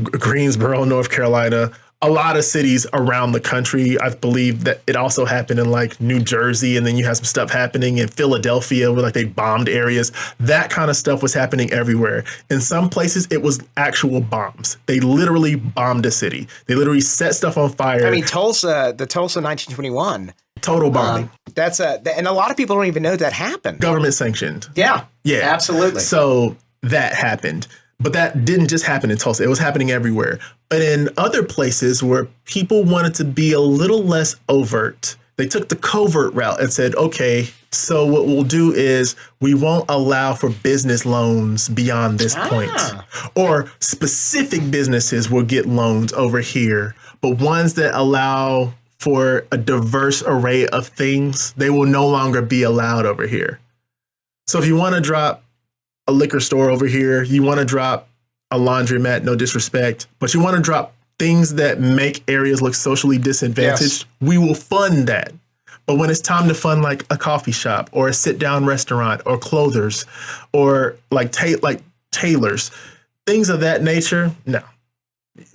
Greensboro, North Carolina, a lot of cities around the country. I believe that it also happened in like New Jersey, and then you have some stuff happening in Philadelphia where like they bombed areas. That kind of stuff was happening everywhere. In some places, it was actual bombs. They literally bombed a city. They literally set stuff on fire. I mean, the Tulsa 1921. Total bombing. And a lot of people don't even know that happened. Government sanctioned. Yeah, absolutely. So that happened. But that didn't just happen in Tulsa. It was happening everywhere. But in other places where people wanted to be a little less overt, they took the covert route and said, okay, so what we'll do is we won't allow for business loans beyond this point. Or specific businesses will get loans over here, but ones that allow for a diverse array of things, they will no longer be allowed over here. So if you want to drop a liquor store over here, you want to drop a laundromat, no disrespect, but you want to drop things that make areas look socially disadvantaged, we will fund that. But when it's time to fund like a coffee shop or a sit down restaurant or clothers or like tailors, things of that nature, no.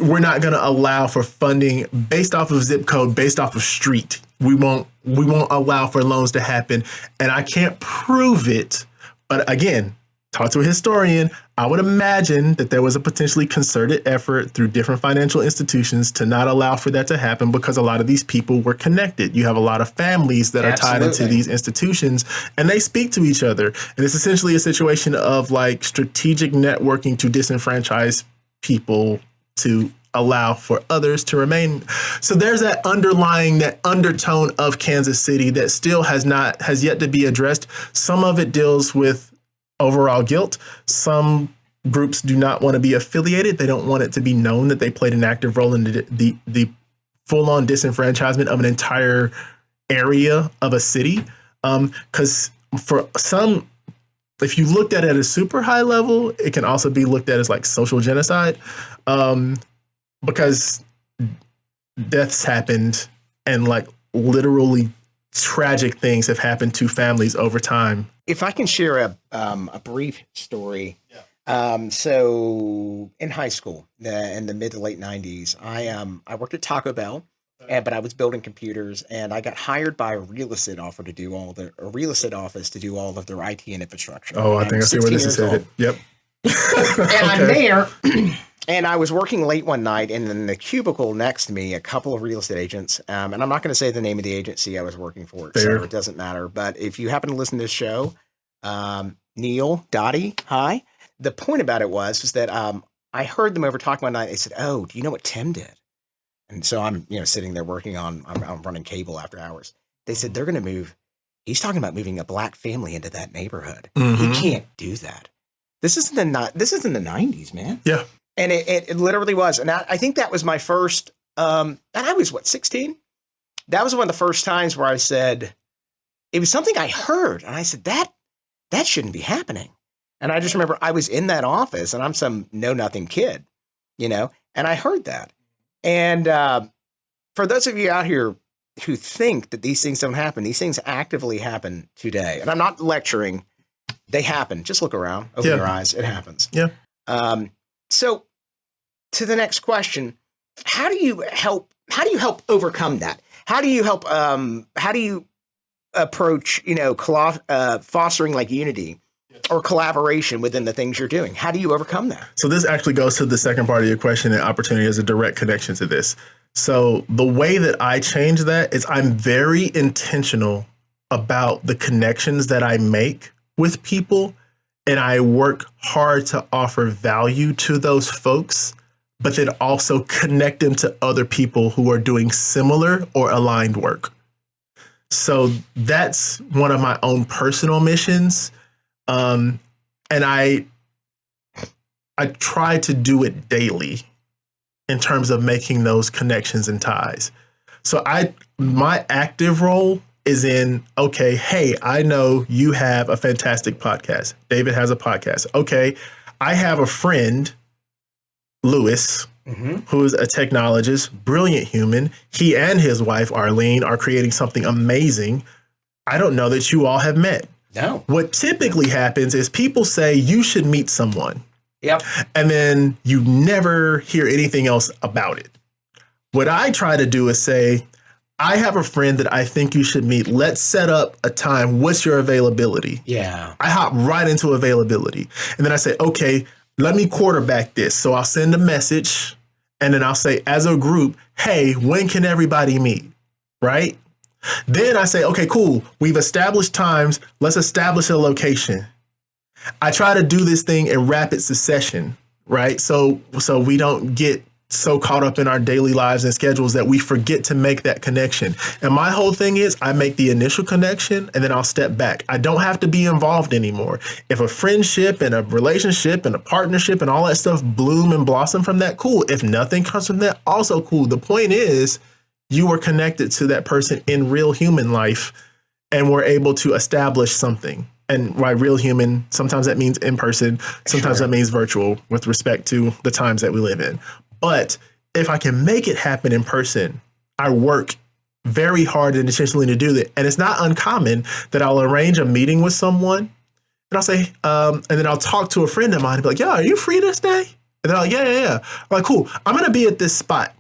We're not going to allow for funding based off of zip code, based off of street. We won't allow for loans to happen. And I can't prove it. But again, talk to a historian. I would imagine that there was a potentially concerted effort through different financial institutions to not allow for that to happen because a lot of these people were connected. You have a lot of families that are tied into these institutions and they speak to each other. And it's essentially a situation of like strategic networking to disenfranchise people to allow for others to remain. So there's that undertone of Kansas City that still has yet to be addressed. Some of it deals with overall guilt. Some groups do not want to be affiliated. They don't want it to be known that they played an active role in the full-on disenfranchisement of an entire area of a city. Because for some, if you looked at it at a super high level, it can also be looked at as like social genocide, because deaths happened and like literally tragic things have happened to families over time. If I can share a brief story. So in high school, in the mid to late 90s, I worked at Taco Bell. But I was building computers, and I got hired by a real estate office to do all of their IT and infrastructure. Oh, I think I see where this is headed. Yep. And I'm there, and I was working late one night, and in the cubicle next to me, a couple of real estate agents, and I'm not going to say the name of the agency I was working for, so it doesn't matter. But if you happen to listen to this show, Neil, Dottie, hi. The point about it was that I heard them over talking one night. They said, "Oh, do you know what Tim did?" And so I'm, sitting there working I'm running cable after hours. They said they're going to move. He's talking about moving a black family into that neighborhood. Mm-hmm. He can't do that. This is in the 90s, man. Yeah. And it literally was. And I think that was my first, and I was 16? That was one of the first times where I said, it was something I heard. And I said, that shouldn't be happening. And I just remember I was in that office and I'm some know-nothing kid, and I heard that. And for those of you out here who think that these things don't happen, these things actively happen today. And I'm not lecturing. They happen. Just look around, open your eyes. It happens. Yeah. So to the next question, how do you help overcome that? How do you approach, fostering like unity or collaboration within the things you're doing? How do you overcome that? So this actually goes to the second part of your question, and opportunity has a direct connection to this. So the way that I change that is I'm very intentional about the connections that I make with people, and I work hard to offer value to those folks, but then also connect them to other people who are doing similar or aligned work. So that's one of my own personal missions. And I try to do it daily in terms of making those connections and ties. So my active role is in, okay, hey, I know you have a fantastic podcast. David has a podcast. Okay, I have a friend, Lewis, who is a technologist, brilliant human. He and his wife, Arlene, are creating something amazing. I don't know that you all have met. No. What typically happens is people say you should meet someone. Yep. And then you never hear anything else about it. What I try to do is say, I have a friend that I think you should meet. Let's set up a time. What's your availability? Yeah. I hop right into availability. And then I say, okay, let me quarterback this. So I'll send a message and then I'll say, as a group, hey, when can everybody meet? Right? Then I say, okay, cool. We've established times. Let's establish a location. I try to do this thing in rapid succession, right? So we don't get so caught up in our daily lives and schedules that we forget to make that connection. And my whole thing is I make the initial connection and then I'll step back. I don't have to be involved anymore. If a friendship and a relationship and a partnership and all that stuff bloom and blossom from that, cool. If nothing comes from that, also cool. The point is, you were connected to that person in real human life and were able to establish something. And by real human, sometimes that means in person, sometimes that means virtual with respect to the times that we live in. But if I can make it happen in person, I work very hard and intentionally to do that. And it's not uncommon that I'll arrange a meeting with someone and I'll say, and then I'll talk to a friend of mine and be like, "Yeah, are you free this day?" And they're like, yeah. I'm like, cool. I'm going to be at this spot.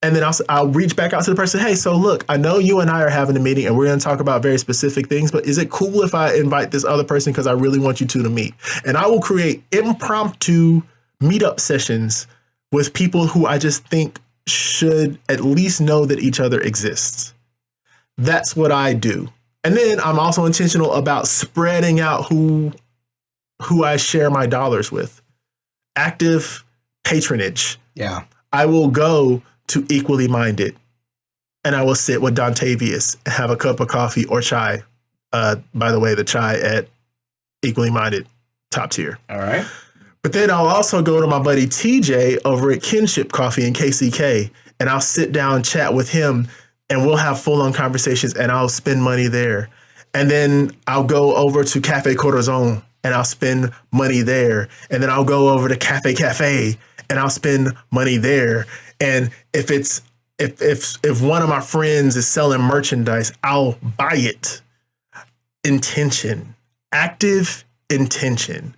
And then I'll reach back out to the person. Hey, so look, I know you and I are having a meeting and we're going to talk about very specific things, but is it cool if I invite this other person because I really want you two to meet? And I will create impromptu meetup sessions with people who I just think should at least know that each other exists. That's what I do. And then I'm also intentional about spreading out who I share my dollars with. Active patronage. Yeah. I will go to Equally Minded and I will sit with Dontavius and have a cup of coffee or chai. By the way, the chai at Equally Minded, top tier. All right. But then I'll also go to my buddy TJ over at Kinship Coffee in KCK and I'll sit down and chat with him and we'll have full-on conversations and I'll spend money there. And then I'll go over to Cafe Corazon and I'll spend money there. And then I'll go over to Cafe and I'll spend money there. And if one of my friends is selling merchandise, I'll buy it. Intention, active intention.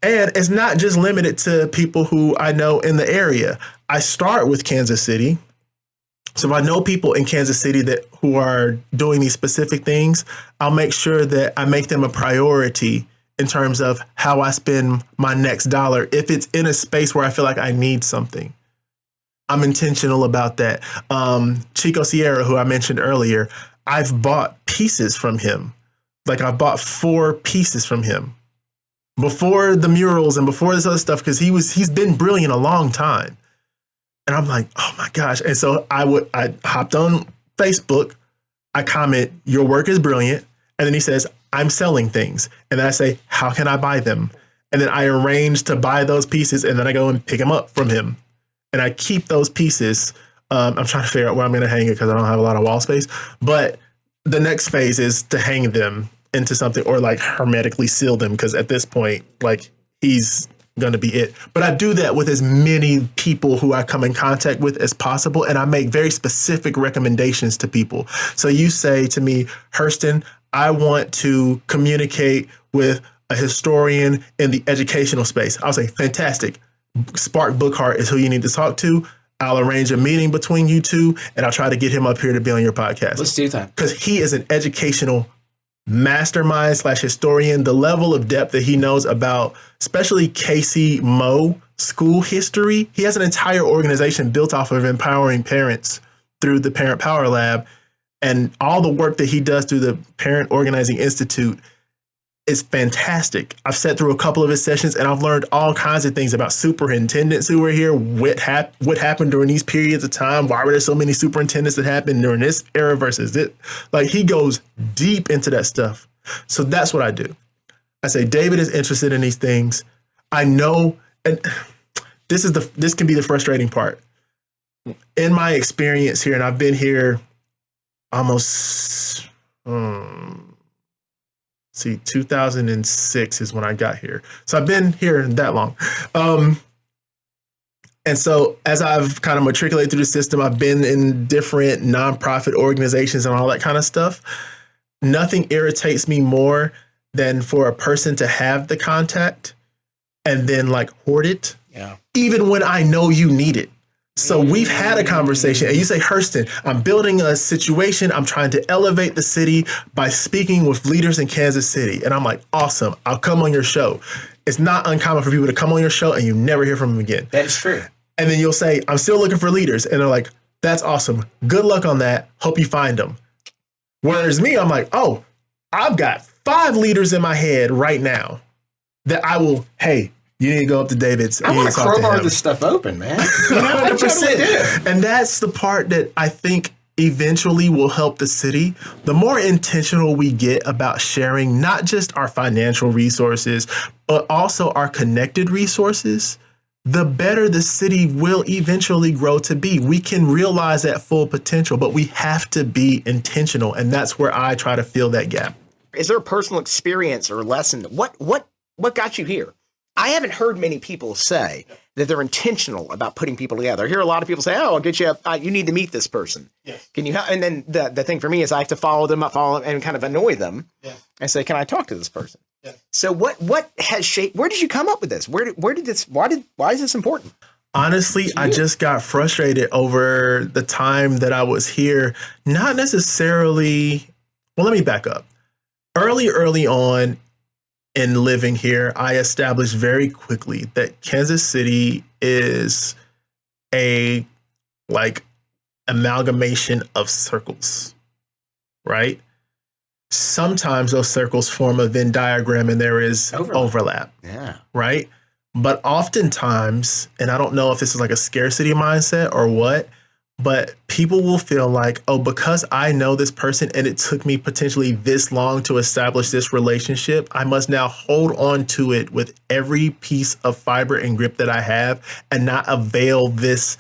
And it's not just limited to people who I know in the area. I start with Kansas City. So if I know people in Kansas City who are doing these specific things, I'll make sure that I make them a priority in terms of how I spend my next dollar. If it's in a space where I feel like I need something, I'm intentional about that. Chico Sierra, who I mentioned earlier, I've bought pieces from him. Like I bought 4 pieces from him before the murals and before this other stuff, because he's been brilliant a long time. And I'm like, oh my gosh. And so I hopped on Facebook. I comment, "Your work is brilliant." And then he says, "I'm selling things." And then I say, "How can I buy them?" And then I arrange to buy those pieces. And then I go and pick them up from him. And I keep those pieces. I'm trying to figure out where I'm going to hang it because I don't have a lot of wall space. But the next phase is to hang them into something or like hermetically seal them. Because at this point, like he's going to be it. But I do that with as many people who I come in contact with as possible. And I make very specific recommendations to people. So you say to me, "Herston, I want to communicate with a historian in the educational space." I'll say, "Fantastic. Spark Bookhart is who you need to talk to. I'll arrange a meeting between you two and I'll try to get him up here to be on your podcast." Let's do that. Because he is an educational mastermind / historian. The level of depth that he knows about, especially KC Mo school history. He has an entire organization built off of empowering parents through the Parent Power Lab. And all the work that he does through the Parent Organizing Institute is fantastic. I've sat through a couple of his sessions and I've learned all kinds of things about superintendents who were here, what happened during these periods of time, why were there so many superintendents that happened during this era versus it. Like he goes deep into that stuff. So that's what I do. I say, David is interested in these things. I know, and this can be the frustrating part. In my experience here, and I've been here almost 2006 is when I got here. So I've been here that long. And so as I've kind of matriculated through the system, I've been in different nonprofit organizations and all that kind of stuff. Nothing irritates me more than for a person to have the contact and then like hoard it. Yeah. Even when I know you need it. So we've had a conversation and you say, "Herston, I'm building a situation. I'm trying to elevate the city by speaking with leaders in Kansas City." And I'm like, "Awesome. I'll come on your show." It's not uncommon for people to come on your show and you never hear from them again. That is true. And then you'll say, "I'm still looking for leaders." And they're like, "That's awesome. Good luck on that. Hope you find them." Whereas me, I'm like, "Oh, I've got 5 leaders in my head right now that I will, hey, you need to go up to David's. I want to crowbar this stuff open, man. 100%. And that's the part that I think eventually will help the city. The more intentional we get about sharing not just our financial resources, but also our connected resources, the better the city will eventually grow to be. We can realize that full potential, but we have to be intentional. And that's where I try to fill that gap. Is there a personal experience or lesson? What got you here? I haven't heard many people say that they're intentional about putting people together. I hear a lot of people say, "Oh, I'll get you. You need to meet this person. Yes. Can you?" And then the thing for me is I have to follow them, and kind of annoy them, and say, "Can I talk to this person?" Yes. So what has shaped? Where did you come up with this? Where did this? Why is this important? Honestly, I just got frustrated over the time that I was here. Not necessarily. Well, let me back up. Early on in living here, I established very quickly that Kansas City is a amalgamation of circles, right? Sometimes those circles form a Venn diagram and there is overlap. Yeah. Right? But oftentimes, and I don't know if this is like a scarcity mindset or what, but people will feel like, oh, because I know this person and it took me potentially this long to establish this relationship, I must now hold on to it with every piece of fiber and grip that I have and not avail this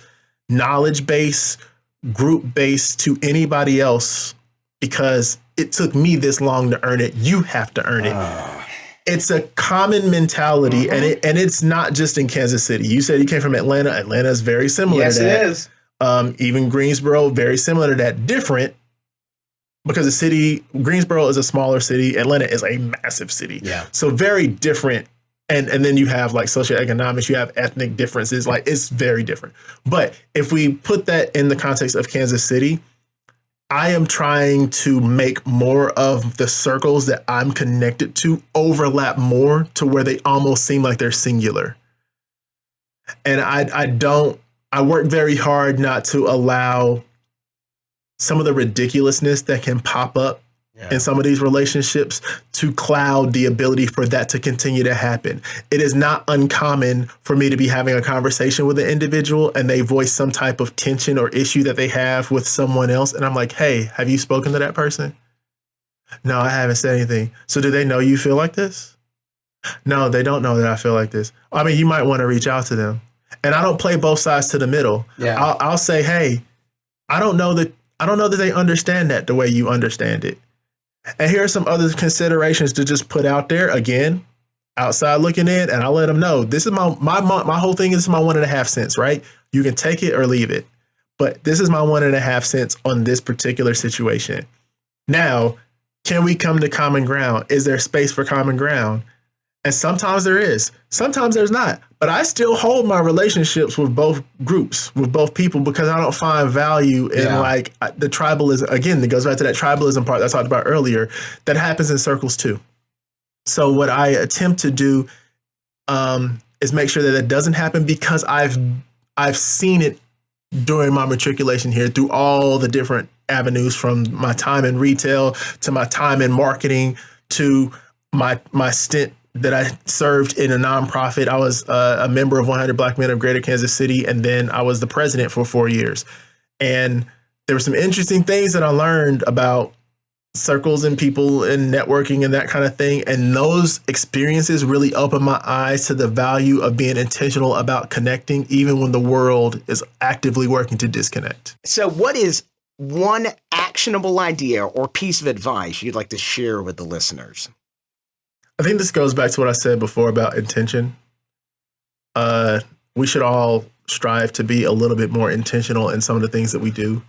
knowledge base, group base to anybody else because it took me this long to earn it. You have to earn it. It's a common mentality, and it's not just in Kansas City. You said you came from Atlanta. Atlanta is very similar to that. Yes, it is. Even Greensboro, very similar to that. Different because Greensboro is a smaller city. Atlanta is a massive city. Yeah. So very different. And then you have like socioeconomics, you have ethnic differences. Like it's very different. But if we put that in the context of Kansas City, I am trying to make more of the circles that I'm connected to overlap more to where they almost seem like they're singular. And I work very hard not to allow some of the ridiculousness that can pop up in some of these relationships to cloud the ability for that to continue to happen. It is not uncommon for me to be having a conversation with an individual and they voice some type of tension or issue that they have with someone else. And I'm like, hey, have you spoken to that person? No, I haven't said anything. So do they know you feel like this? No, they don't know that I feel like this. I mean, you might want to reach out to them. And I don't play both sides to the middle. Yeah. I'll say, hey, I don't know that they understand that the way you understand it. And here are some other considerations to just put out there again, outside looking in, and I'll let them know. This is my whole thing is my 1.5 cents, right? You can take it or leave it. But this is my 1.5 cents on this particular situation. Now, can we come to common ground? Is there space for common ground? And sometimes there is, sometimes there's not. But I still hold my relationships with both groups, with both people, because I don't find value in the tribalism. Again, it goes back to that tribalism part that I talked about earlier. That happens in circles too. So what I attempt to do is make sure that doesn't happen because I've seen it during my matriculation here through all the different avenues, from my time in retail to my time in marketing to my stint that I served in a nonprofit. I was a member of 100 Black Men of Greater Kansas City, and then I was the president for 4 years. And there were some interesting things that I learned about circles and people and networking and that kind of thing. And those experiences really opened my eyes to the value of being intentional about connecting, even when the world is actively working to disconnect. So what is one actionable idea or piece of advice you'd like to share with the listeners? I think this goes back to what I said before about intention. We should all strive to be a little bit more intentional in some of the things that we do.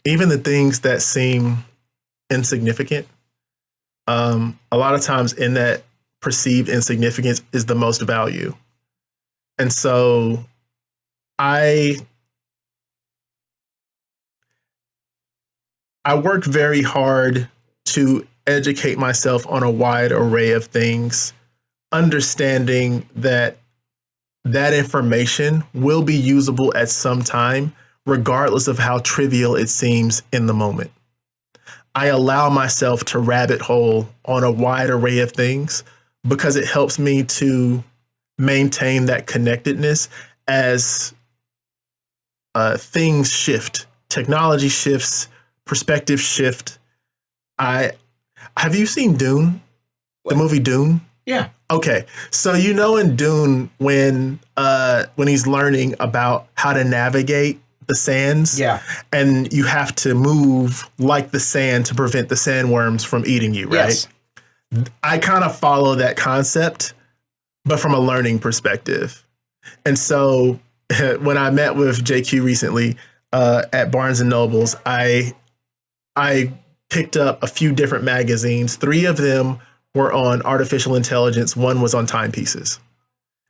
Even the things that seem insignificant. A lot of times in that perceived insignificance is the most value. And so I worked very hard to educate myself on a wide array of things, understanding that information will be usable at some time, regardless of how trivial it seems in the moment. I allow myself to rabbit hole on a wide array of things because it helps me to maintain that connectedness as things shift, technology shifts, perspective shift. Have you seen Dune? What? The movie Dune? Yeah. Okay. So in Dune when he's learning about how to navigate the sands. Yeah. And you have to move like the sand to prevent the sandworms from eating you, right? Yes. I kind of follow that concept, but from a learning perspective. And so when I met with JQ recently at Barnes and Nobles, I picked up a few different magazines. 3 of them were on artificial intelligence. 1 was on timepieces.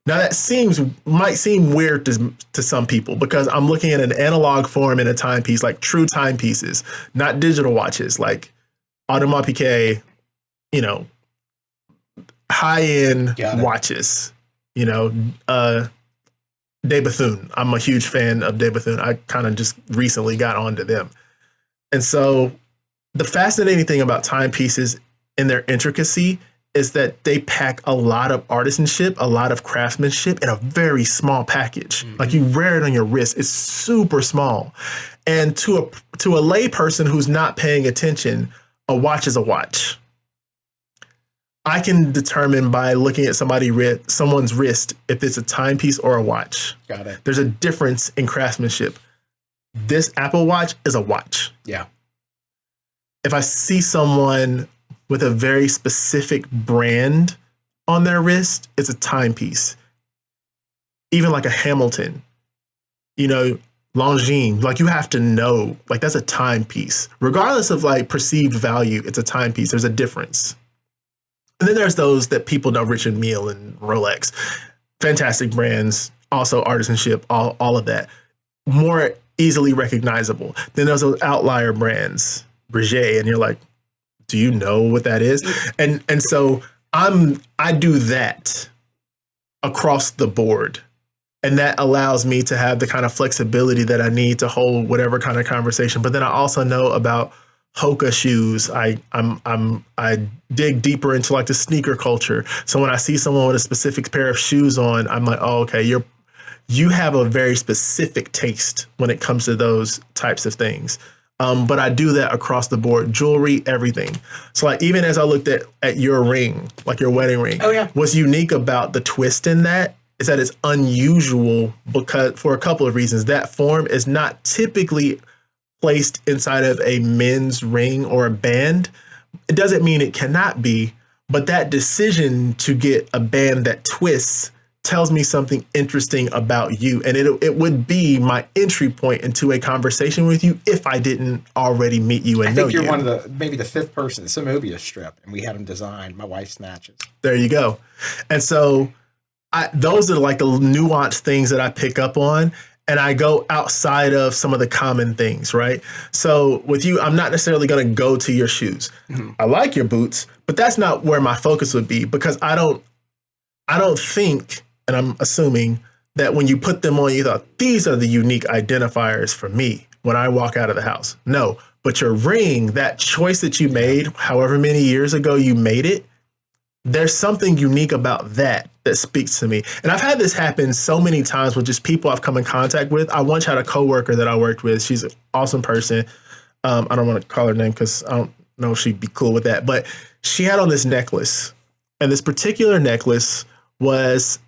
Now that might seem weird to some people because I'm looking at an analog form in a timepiece, like true timepieces, not digital watches, like Audemars Piguet, high-end watches, De Bethune. I'm a huge fan of De Bethune. I kind of just recently got onto them. And so the fascinating thing about timepieces and their intricacy is that they pack a lot of artisanship, a lot of craftsmanship in a very small package. Mm-hmm. Like you wear it on your wrist. It's super small. And to a lay person who's not paying attention, a watch is a watch. I can determine by looking at someone's wrist if it's a timepiece or a watch. Got it. There's a difference in craftsmanship. This Apple Watch is a watch. Yeah. If I see someone with a very specific brand on their wrist, it's a timepiece. Even like a Hamilton, Longines, like you have to know, like that's a timepiece. Regardless of like perceived value, it's a timepiece. There's a difference. And then there's those that people know, Richard Mille and Rolex. Fantastic brands, also artisanship, all of that. More easily recognizable. Then there's those outlier brands, Breguet, and you're like, do you know what that is? And so I do that across the board. And that allows me to have the kind of flexibility that I need to hold whatever kind of conversation. But then I also know about Hoka shoes. I dig deeper into like the sneaker culture. So when I see someone with a specific pair of shoes on, I'm like, oh, okay, you have a very specific taste when it comes to those types of things. But I do that across the board, jewelry, everything. So like even as I looked at your ring, like your wedding ring, what's unique about the twist in that is that it's unusual because for a couple of reasons. That form is not typically placed inside of a men's ring or a band. It doesn't mean it cannot be, but that decision to get a band that twists tells me something interesting about you. And it would be my entry point into a conversation with you if I didn't already meet you and know you. I think you're one of maybe the 5th person. It's a Mobius strip, and we had them designed. My wife's matches. There you go. And so those are like the nuanced things that I pick up on. And I go outside of some of the common things, right? So with you, I'm not necessarily going to go to your shoes. Mm-hmm. I like your boots, but that's not where my focus would be because I don't think, and I'm assuming that when you put them on, you thought these are the unique identifiers for me when I walk out of the house. No, but your ring, that choice that you made, however many years ago you made it, there's something unique about that speaks to me. And I've had this happen so many times with just people I've come in contact with. I once had a coworker that I worked with. She's an awesome person. I don't want to call her name because I don't know if she'd be cool with that. But she had on this necklace. And this particular necklace was,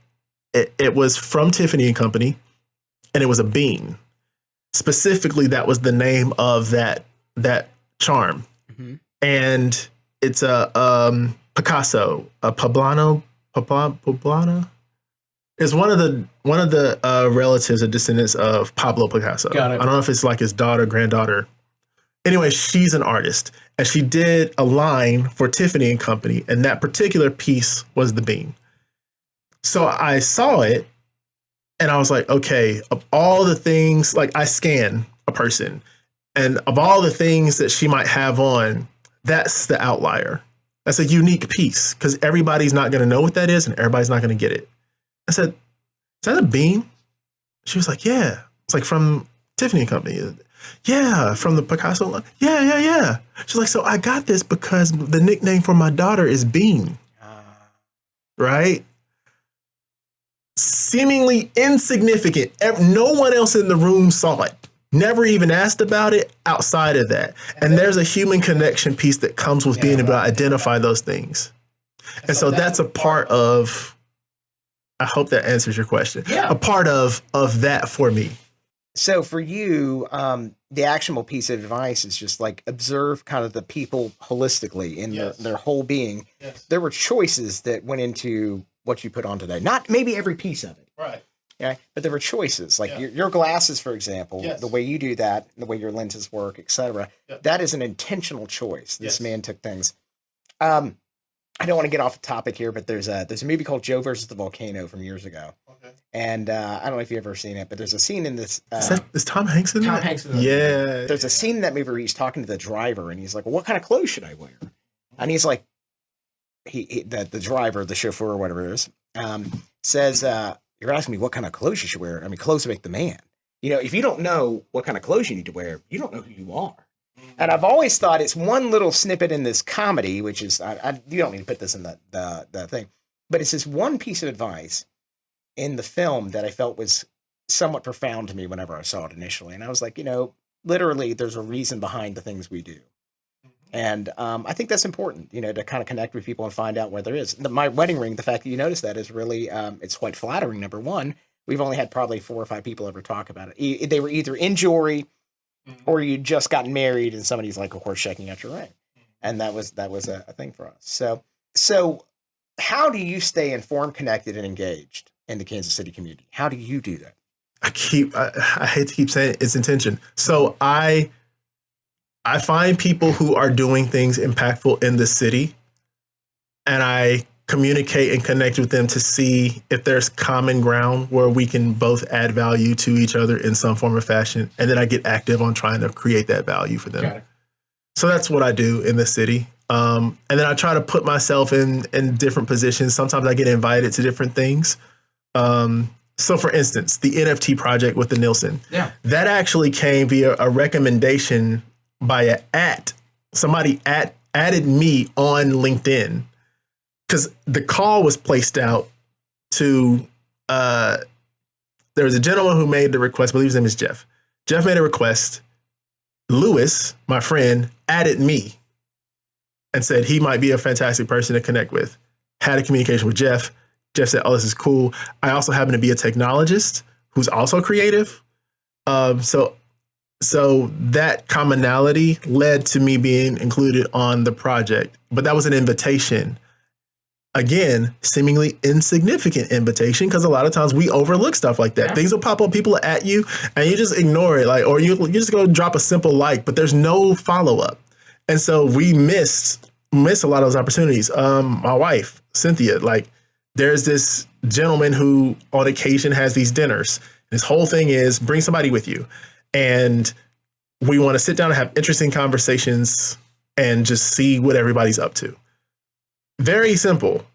it was from Tiffany & Company. And it was a bean. Specifically, that was the name of that charm. Mm-hmm. And it's a Picasso, a Poblano is one of the relatives or descendants of Pablo Picasso. Got it. I don't know if it's like his daughter, granddaughter. Anyway, she's an artist, and she did a line for Tiffany & Company, and that particular piece was the bean. So I saw it, and I was like, okay, of all the things, like I scan a person, and of all the things that she might have on, that's the outlier. That's a unique piece because everybody's not going to know what that is and everybody's not going to get it. I said, is that a bean? She was like, yeah. It's like from Tiffany & Company. Yeah, from the Picasso line. Yeah. She's like, so I got this because the nickname for my daughter is Bean. Right? Seemingly insignificant. No one else in the room saw it. Never even asked about it outside of that. And there's a human connection piece that comes with being able to identify those things. And so that's a part of, I hope that answers your question. Yeah. A part of that for me. So for you, the actionable piece of advice is just like observe kind of the people holistically in their whole being. Yes. There were choices that went into what you put on today. Not maybe every piece of it. Right. Yeah, but there were choices. Like your glasses, for example, Yes. the way you do that, the way your lenses work, etc. Yep. That is an intentional choice. This Yes. man took things. I don't want to get off the topic here, but there's a movie called Joe versus the Volcano from years ago. Okay. And I don't know if you've ever seen it, but there's a scene in this. Is Tom Hanks in that? Tom Hanks in that. Yeah. There's a scene in that movie where he's talking to the driver, and he's like, well, "What kind of clothes should I wear?" And he's like, the driver, the chauffeur, or whatever it is, says, "You're asking me what kind of clothes you should wear. I mean, clothes make the man. You know, if you don't know what kind of clothes you need to wear, you don't know who you are." And I've always thought it's one little snippet in this comedy, which is you don't need to put this in the thing, but it's this one piece of advice in the film that I felt was somewhat profound to me whenever I saw it initially. And I was like, literally, there's a reason behind the things we do. And I think that's important, to kind of connect with people and find out where there is. My wedding ring, the fact that you noticed that is really, it's quite flattering. Number one, we've only had probably 4 or 5 people ever talk about it. They were either in jewelry or you just gotten married and somebody's like, of course, checking out your ring. And that was a thing for us. So how do you stay informed, connected, and engaged in the Kansas City community? How do you do that? I hate to keep saying it's intention. So I find people who are doing things impactful in the city, and I communicate and connect with them to see if there's common ground where we can both add value to each other in some form or fashion. And then I get active on trying to create that value for them. Got it. So that's what I do in the city. And then I try to put myself in different positions. Sometimes I get invited to different things. So for instance, the NFT project with the Nielsen, that actually came via a recommendation by somebody added me on LinkedIn. Because the call was placed out to, there was a gentleman who made the request, I believe his name is Jeff. Jeff made a request. Lewis, my friend, added me and said he might be a fantastic person to connect with. Had a communication with Jeff. Jeff said, "Oh, this is cool." I also happen to be a technologist who's also creative. So that commonality led to me being included on the project. But that was an invitation. Again, seemingly insignificant invitation, because a lot of times we overlook stuff like that. Yeah. Things will pop up, people at you, and you just ignore it, or you just go drop a simple like, but there's no follow up, and so we miss a lot of those opportunities. My wife, Cynthia, there's this gentleman who on occasion has these dinners. His whole thing is bring somebody with you, and we want to sit down and have interesting conversations and just see what everybody's up to. Very simple.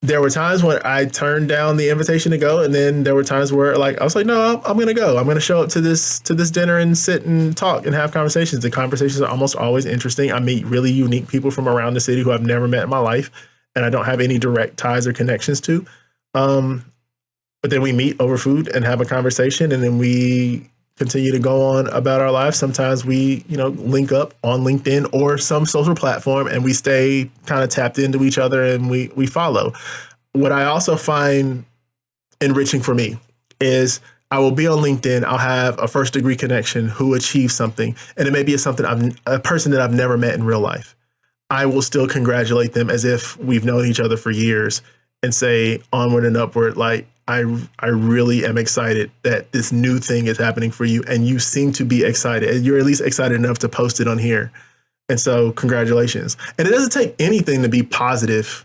There were times when I turned down the invitation to go, and then there were times where I was like, no, I'm going to go. I'm going to show up to this dinner and sit and talk and have conversations. The conversations are almost always interesting. I meet really unique people from around the city who I've never met in my life, and I don't have any direct ties or connections to. But then we meet over food and have a conversation, and then we continue to go on about our lives. Sometimes we, link up on LinkedIn or some social platform, and we stay kind of tapped into each other, and we follow. What I also find enriching for me is I will be on LinkedIn. I'll have a first degree connection who achieves something, and it may be a person that I've never met in real life. I will still congratulate them as if we've known each other for years and say onward and upward, I really am excited that this new thing is happening for you, and you seem to be excited. You're at least excited enough to post it on here. And so congratulations. And it doesn't take anything to be positive.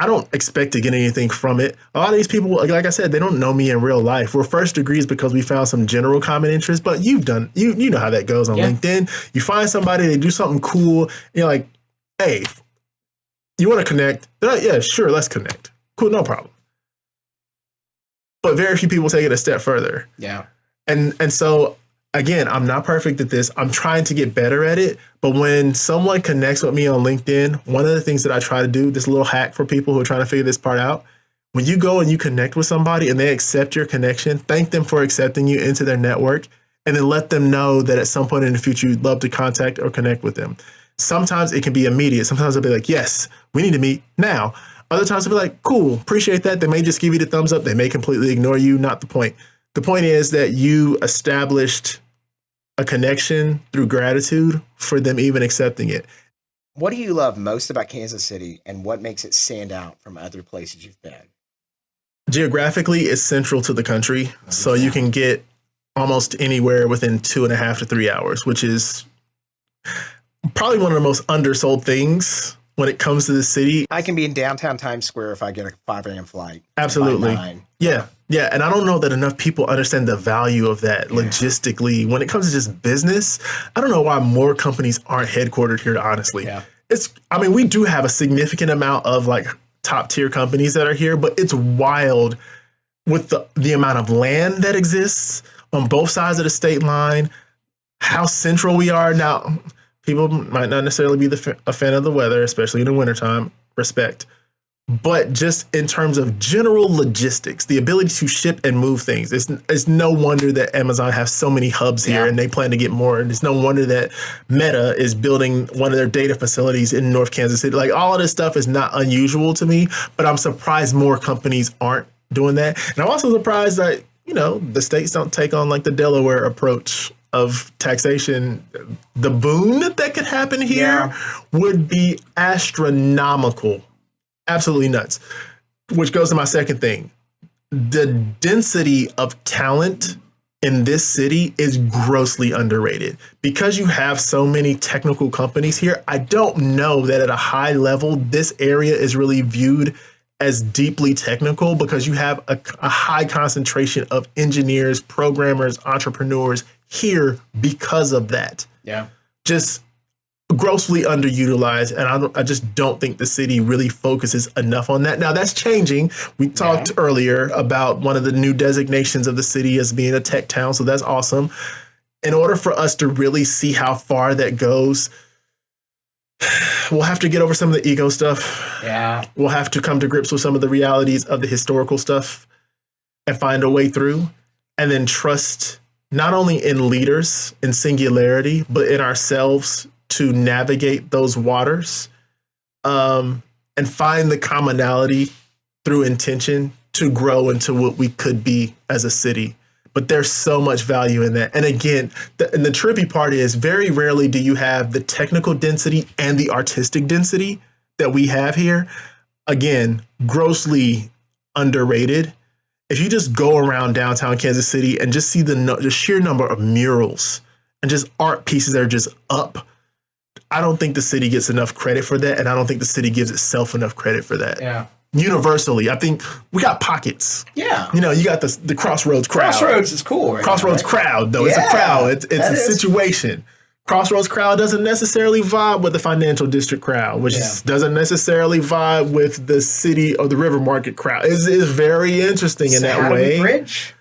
I don't expect to get anything from it. A lot of these people, like I said, they don't know me in real life. We're first degrees because we found some general common interest, but you know how that goes on LinkedIn. You find somebody, they do something cool, and you're like, hey, you want to connect? They're like, yeah, sure, let's connect. Cool, no problem. But very few people take it a step further. Yeah. And so, again, I'm not perfect at this. I'm trying to get better at it. But when someone connects with me on LinkedIn, one of the things that I try to do, this little hack for people who are trying to figure this part out, when you go and you connect with somebody and they accept your connection, thank them for accepting you into their network, and then let them know that at some point in the future, you'd love to contact or connect with them. Sometimes it can be immediate. Sometimes they'll be like, yes, we need to meet now. Other times they'll be like, cool, appreciate that. They may just give you the thumbs up. They may completely ignore you. Not the point. The point is that you established a connection through gratitude for them even accepting it. What do you love most about Kansas City, and what makes it stand out from other places you've been? Geographically, it's central to the country, so you can get almost anywhere within 2.5 to 3 hours, which is probably one of the most undersold things when it comes to the city. I can be in downtown Times Square if I get a 5 a.m. flight. Absolutely. By 9. Yeah. And I don't know that enough people understand the value of that logistically. When it comes to just business, I don't know why more companies aren't headquartered here, honestly. Yeah. We do have a significant amount of like top tier companies that are here, but it's wild with the amount of land that exists on both sides of the state line, how central we are. Now, people might not necessarily be a fan of the weather, especially in the wintertime, respect. But just in terms of general logistics, the ability to ship and move things, it's no wonder that Amazon has so many hubs here and they plan to get more. And it's no wonder that Meta is building one of their data facilities in North Kansas City. Like, all of this stuff is not unusual to me, but I'm surprised more companies aren't doing that. And I'm also surprised that, the states don't take on like the Delaware approach of taxation. The boon that could happen here would be astronomical. Absolutely nuts. Which goes to my second thing. The density of talent in this city is grossly underrated. Because you have so many technical companies here, I don't know that at a high level, this area is really viewed as deeply technical, because you have a high concentration of engineers, programmers, entrepreneurs here because of that. Yeah. Just grossly underutilized, and I just don't think the city really focuses enough on that. Now, that's changing. We talked earlier about one of the new designations of the city as being a tech town, so that's awesome. In order for us to really see how far that goes, we'll have to get over some of the ego stuff. Yeah. We'll have to come to grips with some of the realities of the historical stuff and find a way through, and then trust not only in leaders in singularity, but in ourselves to navigate those waters, and find the commonality through intention to grow into what we could be as a city. But there's so much value in that. And again, the trippy part is very rarely do you have the technical density and the artistic density that we have here. Again, grossly underrated. If you just go around downtown Kansas City and just see the sheer number of murals and just art pieces that are just up, I don't think the city gets enough credit for that, and I don't think the city gives itself enough credit for that. Yeah. Universally, I think we got pockets. Yeah. You got the Crossroads crowd. Crossroads is cool. Right Crossroads now, right? crowd, though. It's a crowd. It's a is. situation. Crossroads crowd doesn't necessarily vibe with the Financial District crowd, which doesn't necessarily vibe with the city or the River Market crowd. It's very interesting in that way. Bridge?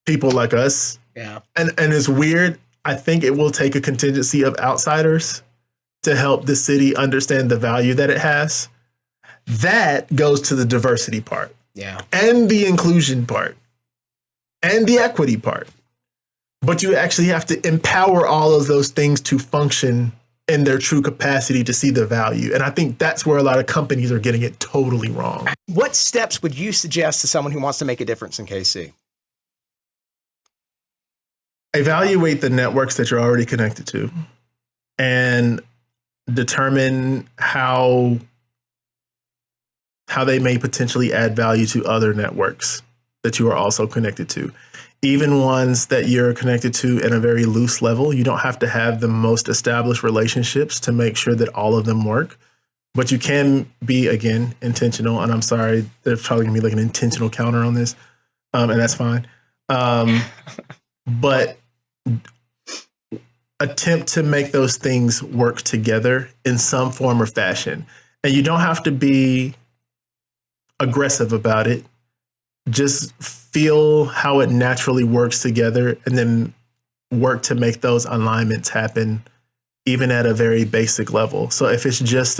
People like us. Yeah. And it's weird. I think it will take a contingency of outsiders to help the city understand the value that it has. That goes to the diversity part. Yeah. And the inclusion part. And the equity part. But you actually have to empower all of those things to function in their true capacity to see the value. And I think that's where a lot of companies are getting it totally wrong. What steps would you suggest to someone who wants to make a difference in KC? Evaluate the networks that you're already connected to and determine how they may potentially add value to other networks that you are also connected to. Even ones that you're connected to in a very loose level. You don't have to have the most established relationships to make sure that all of them work. But you can be, again, intentional. And I'm sorry, there's probably going to be like an intentional counter on this. And that's fine. But attempt to make those things work together in some form or fashion. And you don't have to be aggressive about it. Just feel how it naturally works together and then work to make those alignments happen, even at a very basic level. So if it's just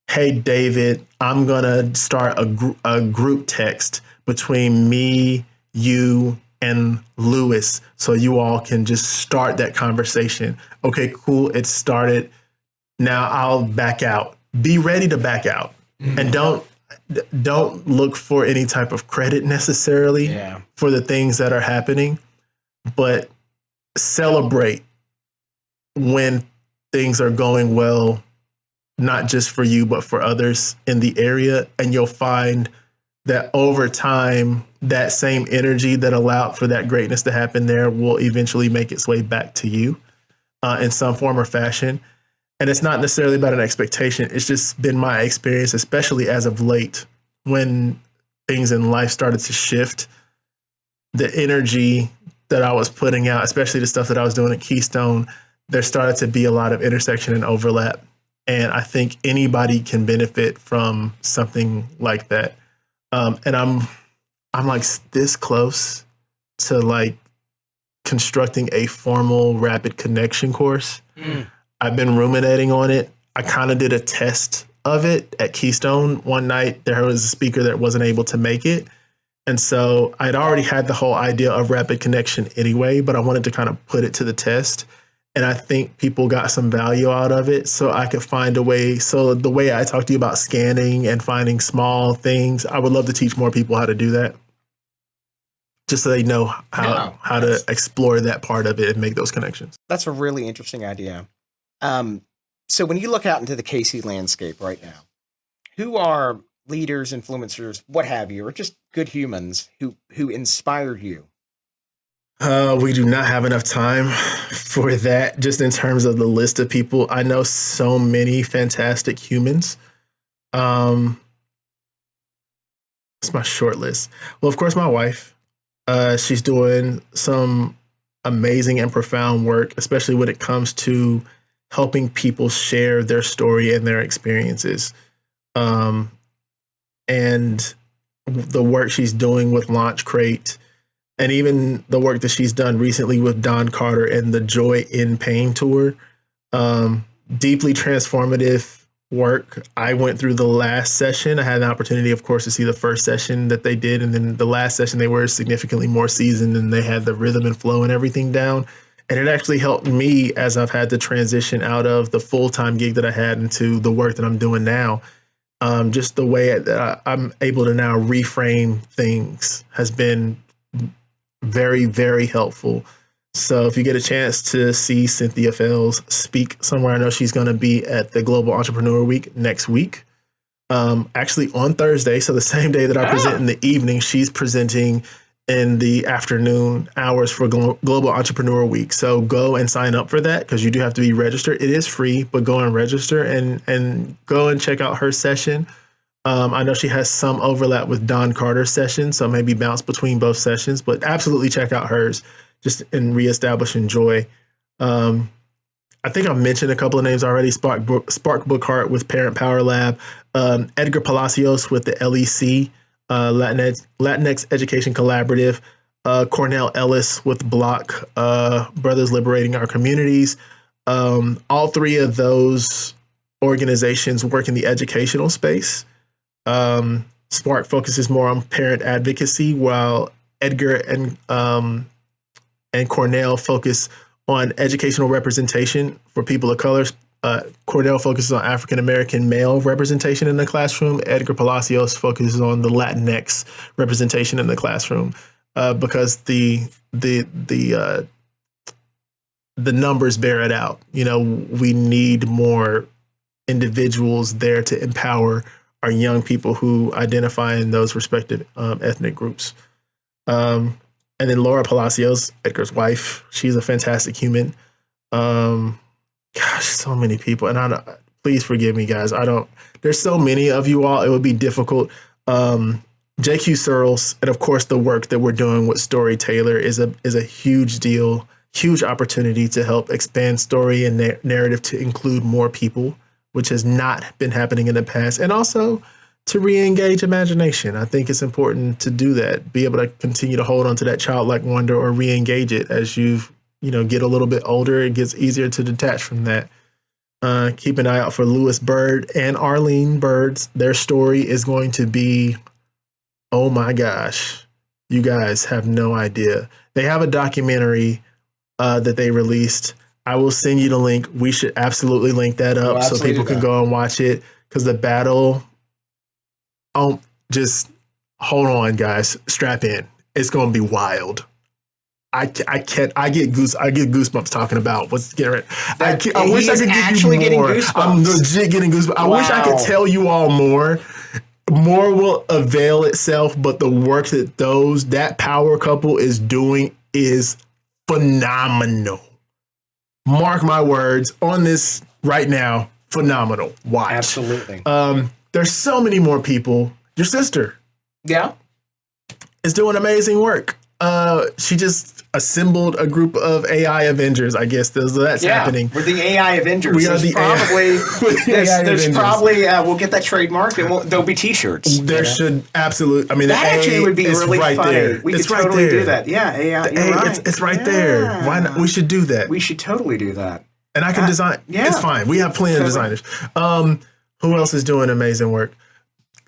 hey, David, I'm going to start a group text between me, you, and Lewis, so you all can just start that conversation. Okay, cool. It started. Now I'll back out. Be ready to back out. And don't look for any type of credit necessarily for the things that are happening, but celebrate when things are going well, not just for you, but for others in the area. And you'll find that over time, that same energy that allowed for that greatness to happen there will eventually make its way back to you in some form or fashion. And it's not necessarily about an expectation. It's just been my experience, especially as of late, when things in life started to shift. The energy that I was putting out, especially the stuff that I was doing at Keystone, there started to be a lot of intersection and overlap. And I think anybody can benefit from something like that. And I'm like this close to like constructing a formal rapid connection course. I've been ruminating on it. I kind of did a test of it at Keystone one night. There was a speaker that wasn't able to make it. And so I'd already had the whole idea of rapid connection anyway, but I wanted to kind of put it to the test. And I think people got some value out of it. So I could find a way. So the way I talked to you about scanning and finding small things, I would love to teach more people how to do that. Just so they know how to explore that part of it and make those connections. That's a really interesting idea. So when you look out into the KC landscape right now, who are leaders, influencers, what have you, or just good humans who inspired you? We do not have enough time for that, just in terms of the list of people. I know so many fantastic humans. It's my short list. Well, of course, my wife. She's doing some amazing and profound work, especially when it comes to helping people share their story and their experiences. And the work she's doing with Launch Crate, and even the work that she's done recently with Don Carter and the Joy in Pain tour, deeply transformative work. I went through the last session. I had an opportunity, of course, to see the first session that they did. And then the last session, they were significantly more seasoned and they had the rhythm and flow and everything down. And it actually helped me as I've had to transition out of the full-time gig that I had into the work that I'm doing now. Just the way that I'm able to now reframe things has been very, very helpful. So if you get a chance to see Cynthia Fails speak somewhere, I know she's going to be at the Global Entrepreneur Week next week. Actually on Thursday, so the same day that I present in the evening, she's presenting in the afternoon hours for Global Entrepreneur Week. So go and sign up for that because you do have to be registered. It is free, but go and register and go and check out her session. I know she has some overlap with Don Carter's session, so maybe bounce between both sessions, but absolutely check out hers just in reestablishing joy. I think I've mentioned a couple of names already. Spark Bookhart with Parent Power Lab, Edgar Palacios with the LEC, Latinx Education Collaborative, Cornell Ellis with Block, Brothers Liberating Our Communities. All three of those organizations work in the educational space. Spark focuses more on parent advocacy, while Edgar and Cornell focus on educational representation for people of color. Cornell focuses on African-American male representation in the classroom. Edgar Palacios focuses on the Latinx representation in the classroom because the numbers bear it out. You know, we need more individuals there to empower our young people who identify in those respective ethnic groups. And then Laura Palacios, Edgar's wife, she's a fantastic human. Gosh, so many people. And please forgive me, guys. There's so many of you all, it would be difficult. JQ Searles, and of course, the work that we're doing with Story Taylor is a huge deal, huge opportunity to help expand story and narrative to include more people, which has not been happening in the past. And also, to re-engage imagination. I think it's important to do that, be able to continue to hold on to that childlike wonder or re-engage it as you get a little bit older. It gets easier to detach from that. Keep an eye out for Lewis Bird and Arlene Bird's. Their story is going to be, oh my gosh, you guys have no idea. They have a documentary that they released. I will send you the link. We should absolutely link that up so people can go and watch it because the battle just hold on, guys. Strap in. It's going to be wild. I get goosebumps talking about what's getting ready. I wish I could give you more. I'm legit getting goosebumps. I wish I could tell you all more. More will avail itself, but the work that power couple is doing is phenomenal. Mark my words on this right now. Phenomenal. Watch. Absolutely. There's so many more people. Your sister. Yeah. Is doing amazing work. She just assembled a group of AI Avengers. I guess that's happening. We're the AI Avengers. We are There's probably we'll get that trademark and there'll be T-shirts. There should absolutely. I mean, that actually would be really right funny. There. We could totally do that. Yeah, AI. It's right there. Why not? We should do that. We should totally do that. And I can design. Yeah. It's fine. We have plenty of designers. Who else is doing amazing work?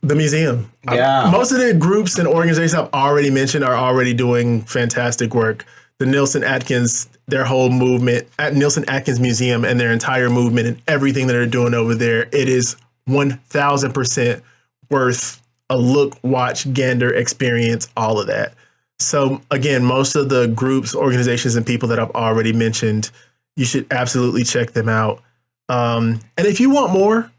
The museum. Most of the groups and organizations I've already mentioned are already doing fantastic work. The Nelson Atkins, their whole movement at Nelson Atkins Museum and their entire movement and everything that they're doing over there, it is 1000% worth a look, watch, gander, experience, all of that. So again, most of the groups, organizations, and people that I've already mentioned, you should absolutely check them out. And if you want more,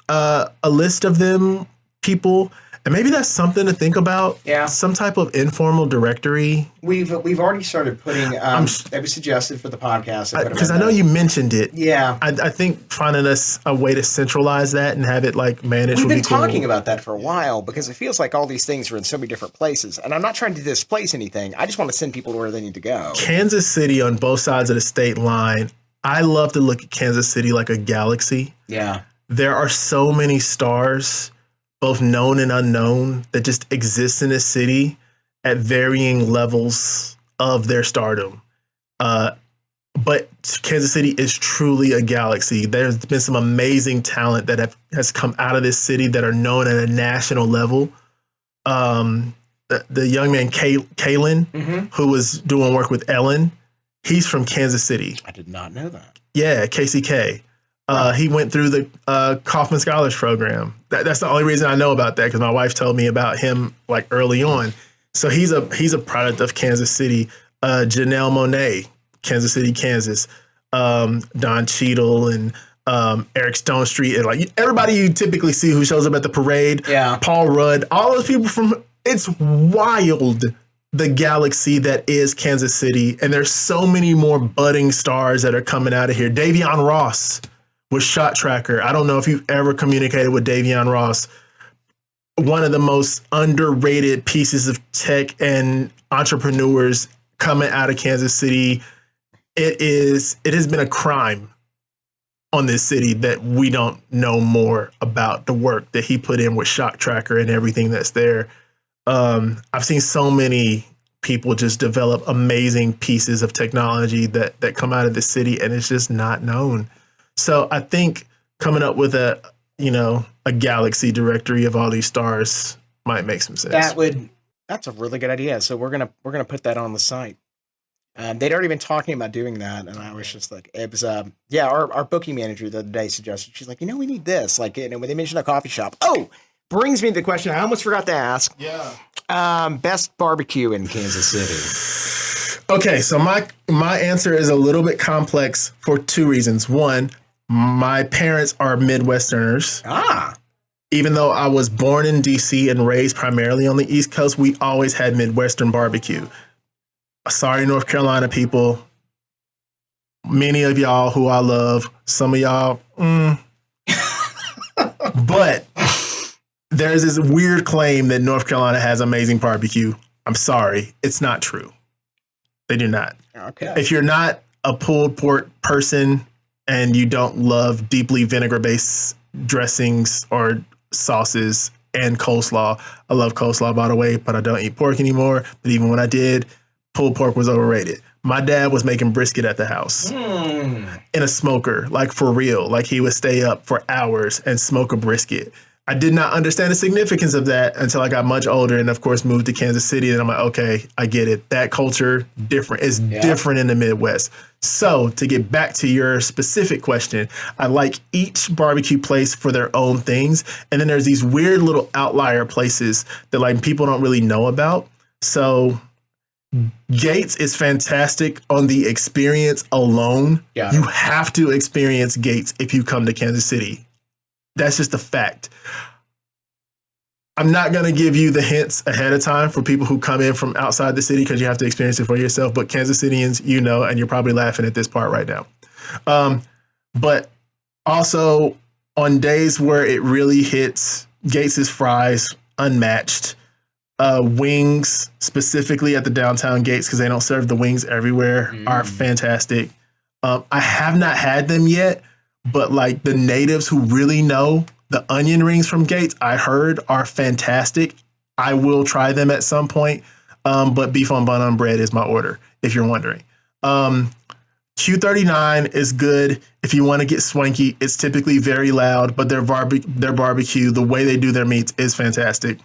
a list of them, people, and maybe that's something to think about. Yeah. Some type of informal directory. We've already started putting that was suggested for the podcast. Because I know you mentioned it. Yeah. I think finding us a way to centralize that and have it like managed would be cool. We've been talking about that for a while because it feels like all these things are in so many different places. And I'm not trying to displace anything. I just want to send people to where they need to go. Kansas City on both sides of the state line. I love to look at Kansas City like a galaxy. Yeah. There are so many stars, both known and unknown, that just exist in this city at varying levels of their stardom. But Kansas City is truly a galaxy. There's been some amazing talent that has come out of this city that are known at a national level. The young man, Kalen, who was doing work with Ellen, he's from Kansas City. I did not know that. Yeah, KCK. He went through the Kauffman Scholars Program. That's the only reason I know about that, because my wife told me about him like early on. So he's a product of Kansas City. Janelle Monáe, Kansas City, Kansas. Don Cheadle and Eric Stonestreet, and like everybody you typically see who shows up at the parade. Yeah. Paul Rudd, all those people from. It's wild, the galaxy that is Kansas City, and there's so many more budding stars that are coming out of here. Davion Ross with Shot Tracker. I don't know if you've ever communicated with Davion Ross. One of the most underrated pieces of tech and entrepreneurs coming out of Kansas City. It has been a crime on this city that we don't know more about the work that he put in with Shot Tracker and everything that's there. I've seen so many people just develop amazing pieces of technology that come out of the city, and it's just not known. So I think coming up with a galaxy directory of all these stars might make some sense. That's a really good idea. So we're gonna put that on the site. They'd already been talking about doing that, and I was just like, it was our booking manager the other day suggested, she's like, we need this. Like, when they mentioned a coffee shop. Oh, brings me to the question I almost forgot to ask. Yeah. Best barbecue in Kansas City. Okay, so my answer is a little bit complex for two reasons. One, my parents are Midwesterners. Even though I was born in DC and raised primarily on the East Coast, we always had Midwestern barbecue. Sorry, North Carolina people. Many of y'all who I love, some of y'all, but there's this weird claim that North Carolina has amazing barbecue. I'm sorry, it's not true. They do not. Okay. If you're not a pulled pork person and you don't love deeply vinegar-based dressings or sauces and coleslaw, I love coleslaw, by the way, but I don't eat pork anymore. But even when I did, pulled pork was overrated. My dad was making brisket at the house in a smoker, like for real. Like he would stay up for hours and smoke a brisket. I did not understand the significance of that until I got much older and, of course, moved to Kansas City. And I'm like, okay, I get it. That culture different in the Midwest. So to get back to your specific question, I like each barbecue place for their own things. And then there's these weird little outlier places that like people don't really know about. So Gates is fantastic on the experience alone. Yeah. You have to experience Gates if you come to Kansas City. That's just a fact. I'm not going to give you the hints ahead of time for people who come in from outside the city because you have to experience it for yourself. But Kansas Cityans, you know, and you're probably laughing at this part right now. But also on days where it really hits, Gates' fries, unmatched. Wings, specifically at the downtown Gates, because they don't serve the wings everywhere, are fantastic. I have not had them yet, but like the natives who really know the onion rings from Gates, I heard are fantastic. I will try them at some point. But beef on bun on bread is my order, if you're wondering. Q39 is good if you want to get swanky. It's typically very loud, but their barbecue, the way they do their meats is fantastic.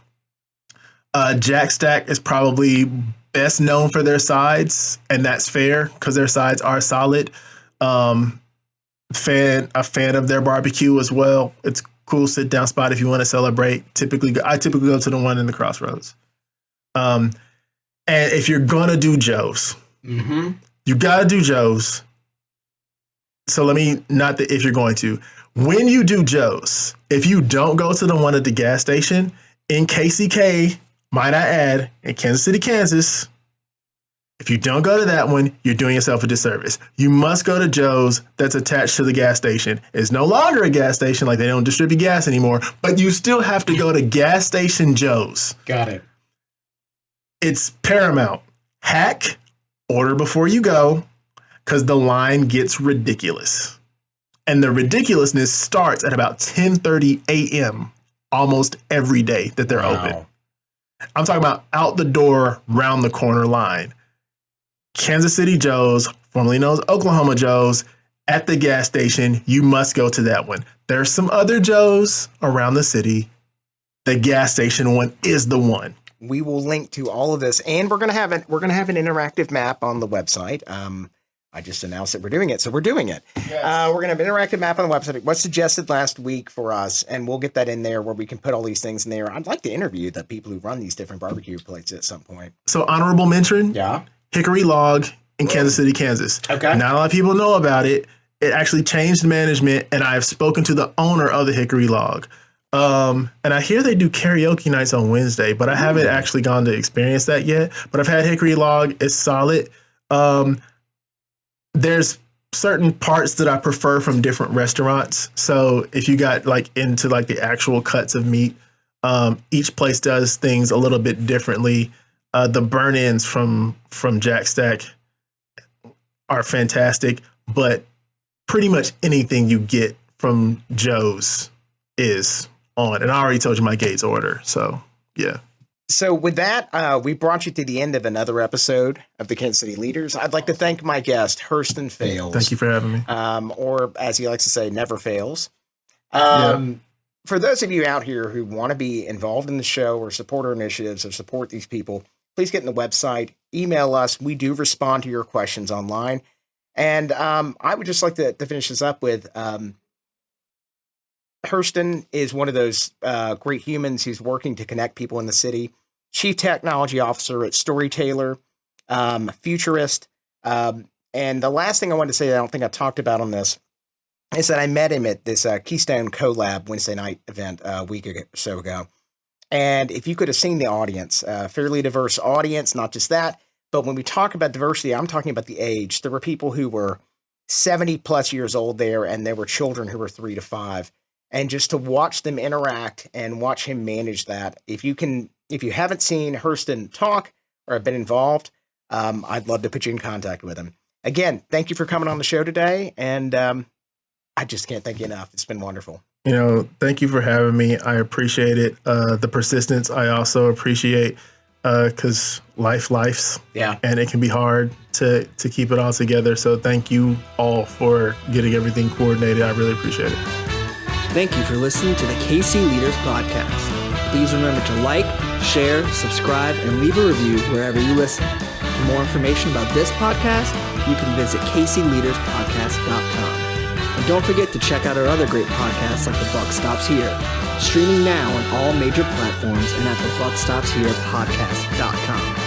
Jack Stack is probably best known for their sides, and that's fair because their sides are solid. A fan of their barbecue as well. It's cool sit down spot if you want to celebrate. I typically go to the one in the Crossroads. And if you're gonna do Joe's, you gotta do Joe's. So if you're going to, when you do Joe's, if you don't go to the one at the gas station in KCK, might I add, in Kansas City, Kansas, if you don't go to that one, you're doing yourself a disservice. You must go to Joe's that's attached to the gas station. It's no longer a gas station, like they don't distribute gas anymore, but you still have to go to gas station Joe's. Got it. It's paramount. Hack, order before you go, because the line gets ridiculous. And the ridiculousness starts at about 10:30 a.m. almost every day that they're open. I'm talking about out the door, round the corner line. Kansas City Joe's, formerly known as Oklahoma Joe's, at the gas station. You must go to that one. There's some other Joe's around the city. The gas station one is the one. We will link to all of this, and we're gonna have an interactive map on the website. I just announced that we're doing it, so we're doing it. Yes. We're going to have an interactive map on the website. It was suggested last week for us, and we'll get that in there where we can put all these things in there. I'd like to interview the people who run these different barbecue places at some point. So honorable mention, Hickory Log in Kansas City, Kansas. Okay. Not a lot of people know about it. It actually changed management, and I've spoken to the owner of the Hickory Log. And I hear they do karaoke nights on Wednesday, but I haven't actually gone to experience that yet. But I've had Hickory Log. It's solid. There's certain parts that I prefer from different restaurants. So if you got like into like the actual cuts of meat, each place does things a little bit differently. The burn-ins from Jack Stack are fantastic, but pretty much anything you get from Joe's is on. And I already told you my Gates order. So yeah. So with that, we brought you to the end of another episode of the Kansas City Leaders. I'd like to thank my guest, Herston Fails. Thank you for having me. Or as he likes to say, never fails. For those of you out here who want to be involved in the show or support our initiatives or support these people, please get in the website, email us. We do respond to your questions online. And I would just like to finish this up with Herston is one of those great humans who's working to connect people in the city. Chief Technology Officer at Storyteller, futurist. And the last thing I wanted to say that I don't think I talked about on this is that I met him at this Keystone Collab Wednesday night event a week or so ago. And if you could have seen the audience, fairly diverse audience, not just that, but when we talk about diversity, I'm talking about the age. There were people who were 70 plus years old there, and there were children who were 3 to 5. And just to watch them interact and watch him manage that, if you haven't seen Herston talk or have been involved, I'd love to put you in contact with him. Again, thank you for coming on the show today, and I just can't thank you enough. It's been wonderful. Thank you for having me. I appreciate it. The persistence I also appreciate, because life's. Yeah. And it can be hard to keep it all together. So thank you all for getting everything coordinated. I really appreciate it. Thank you for listening to the KC Leaders Podcast. Please remember to like, share, subscribe, and leave a review wherever you listen. For more information about this podcast, you can visit kcleaderspodcast.com. And don't forget to check out our other great podcasts like The Buck Stops Here, streaming now on all major platforms and at thebuckstopsherepodcast.com.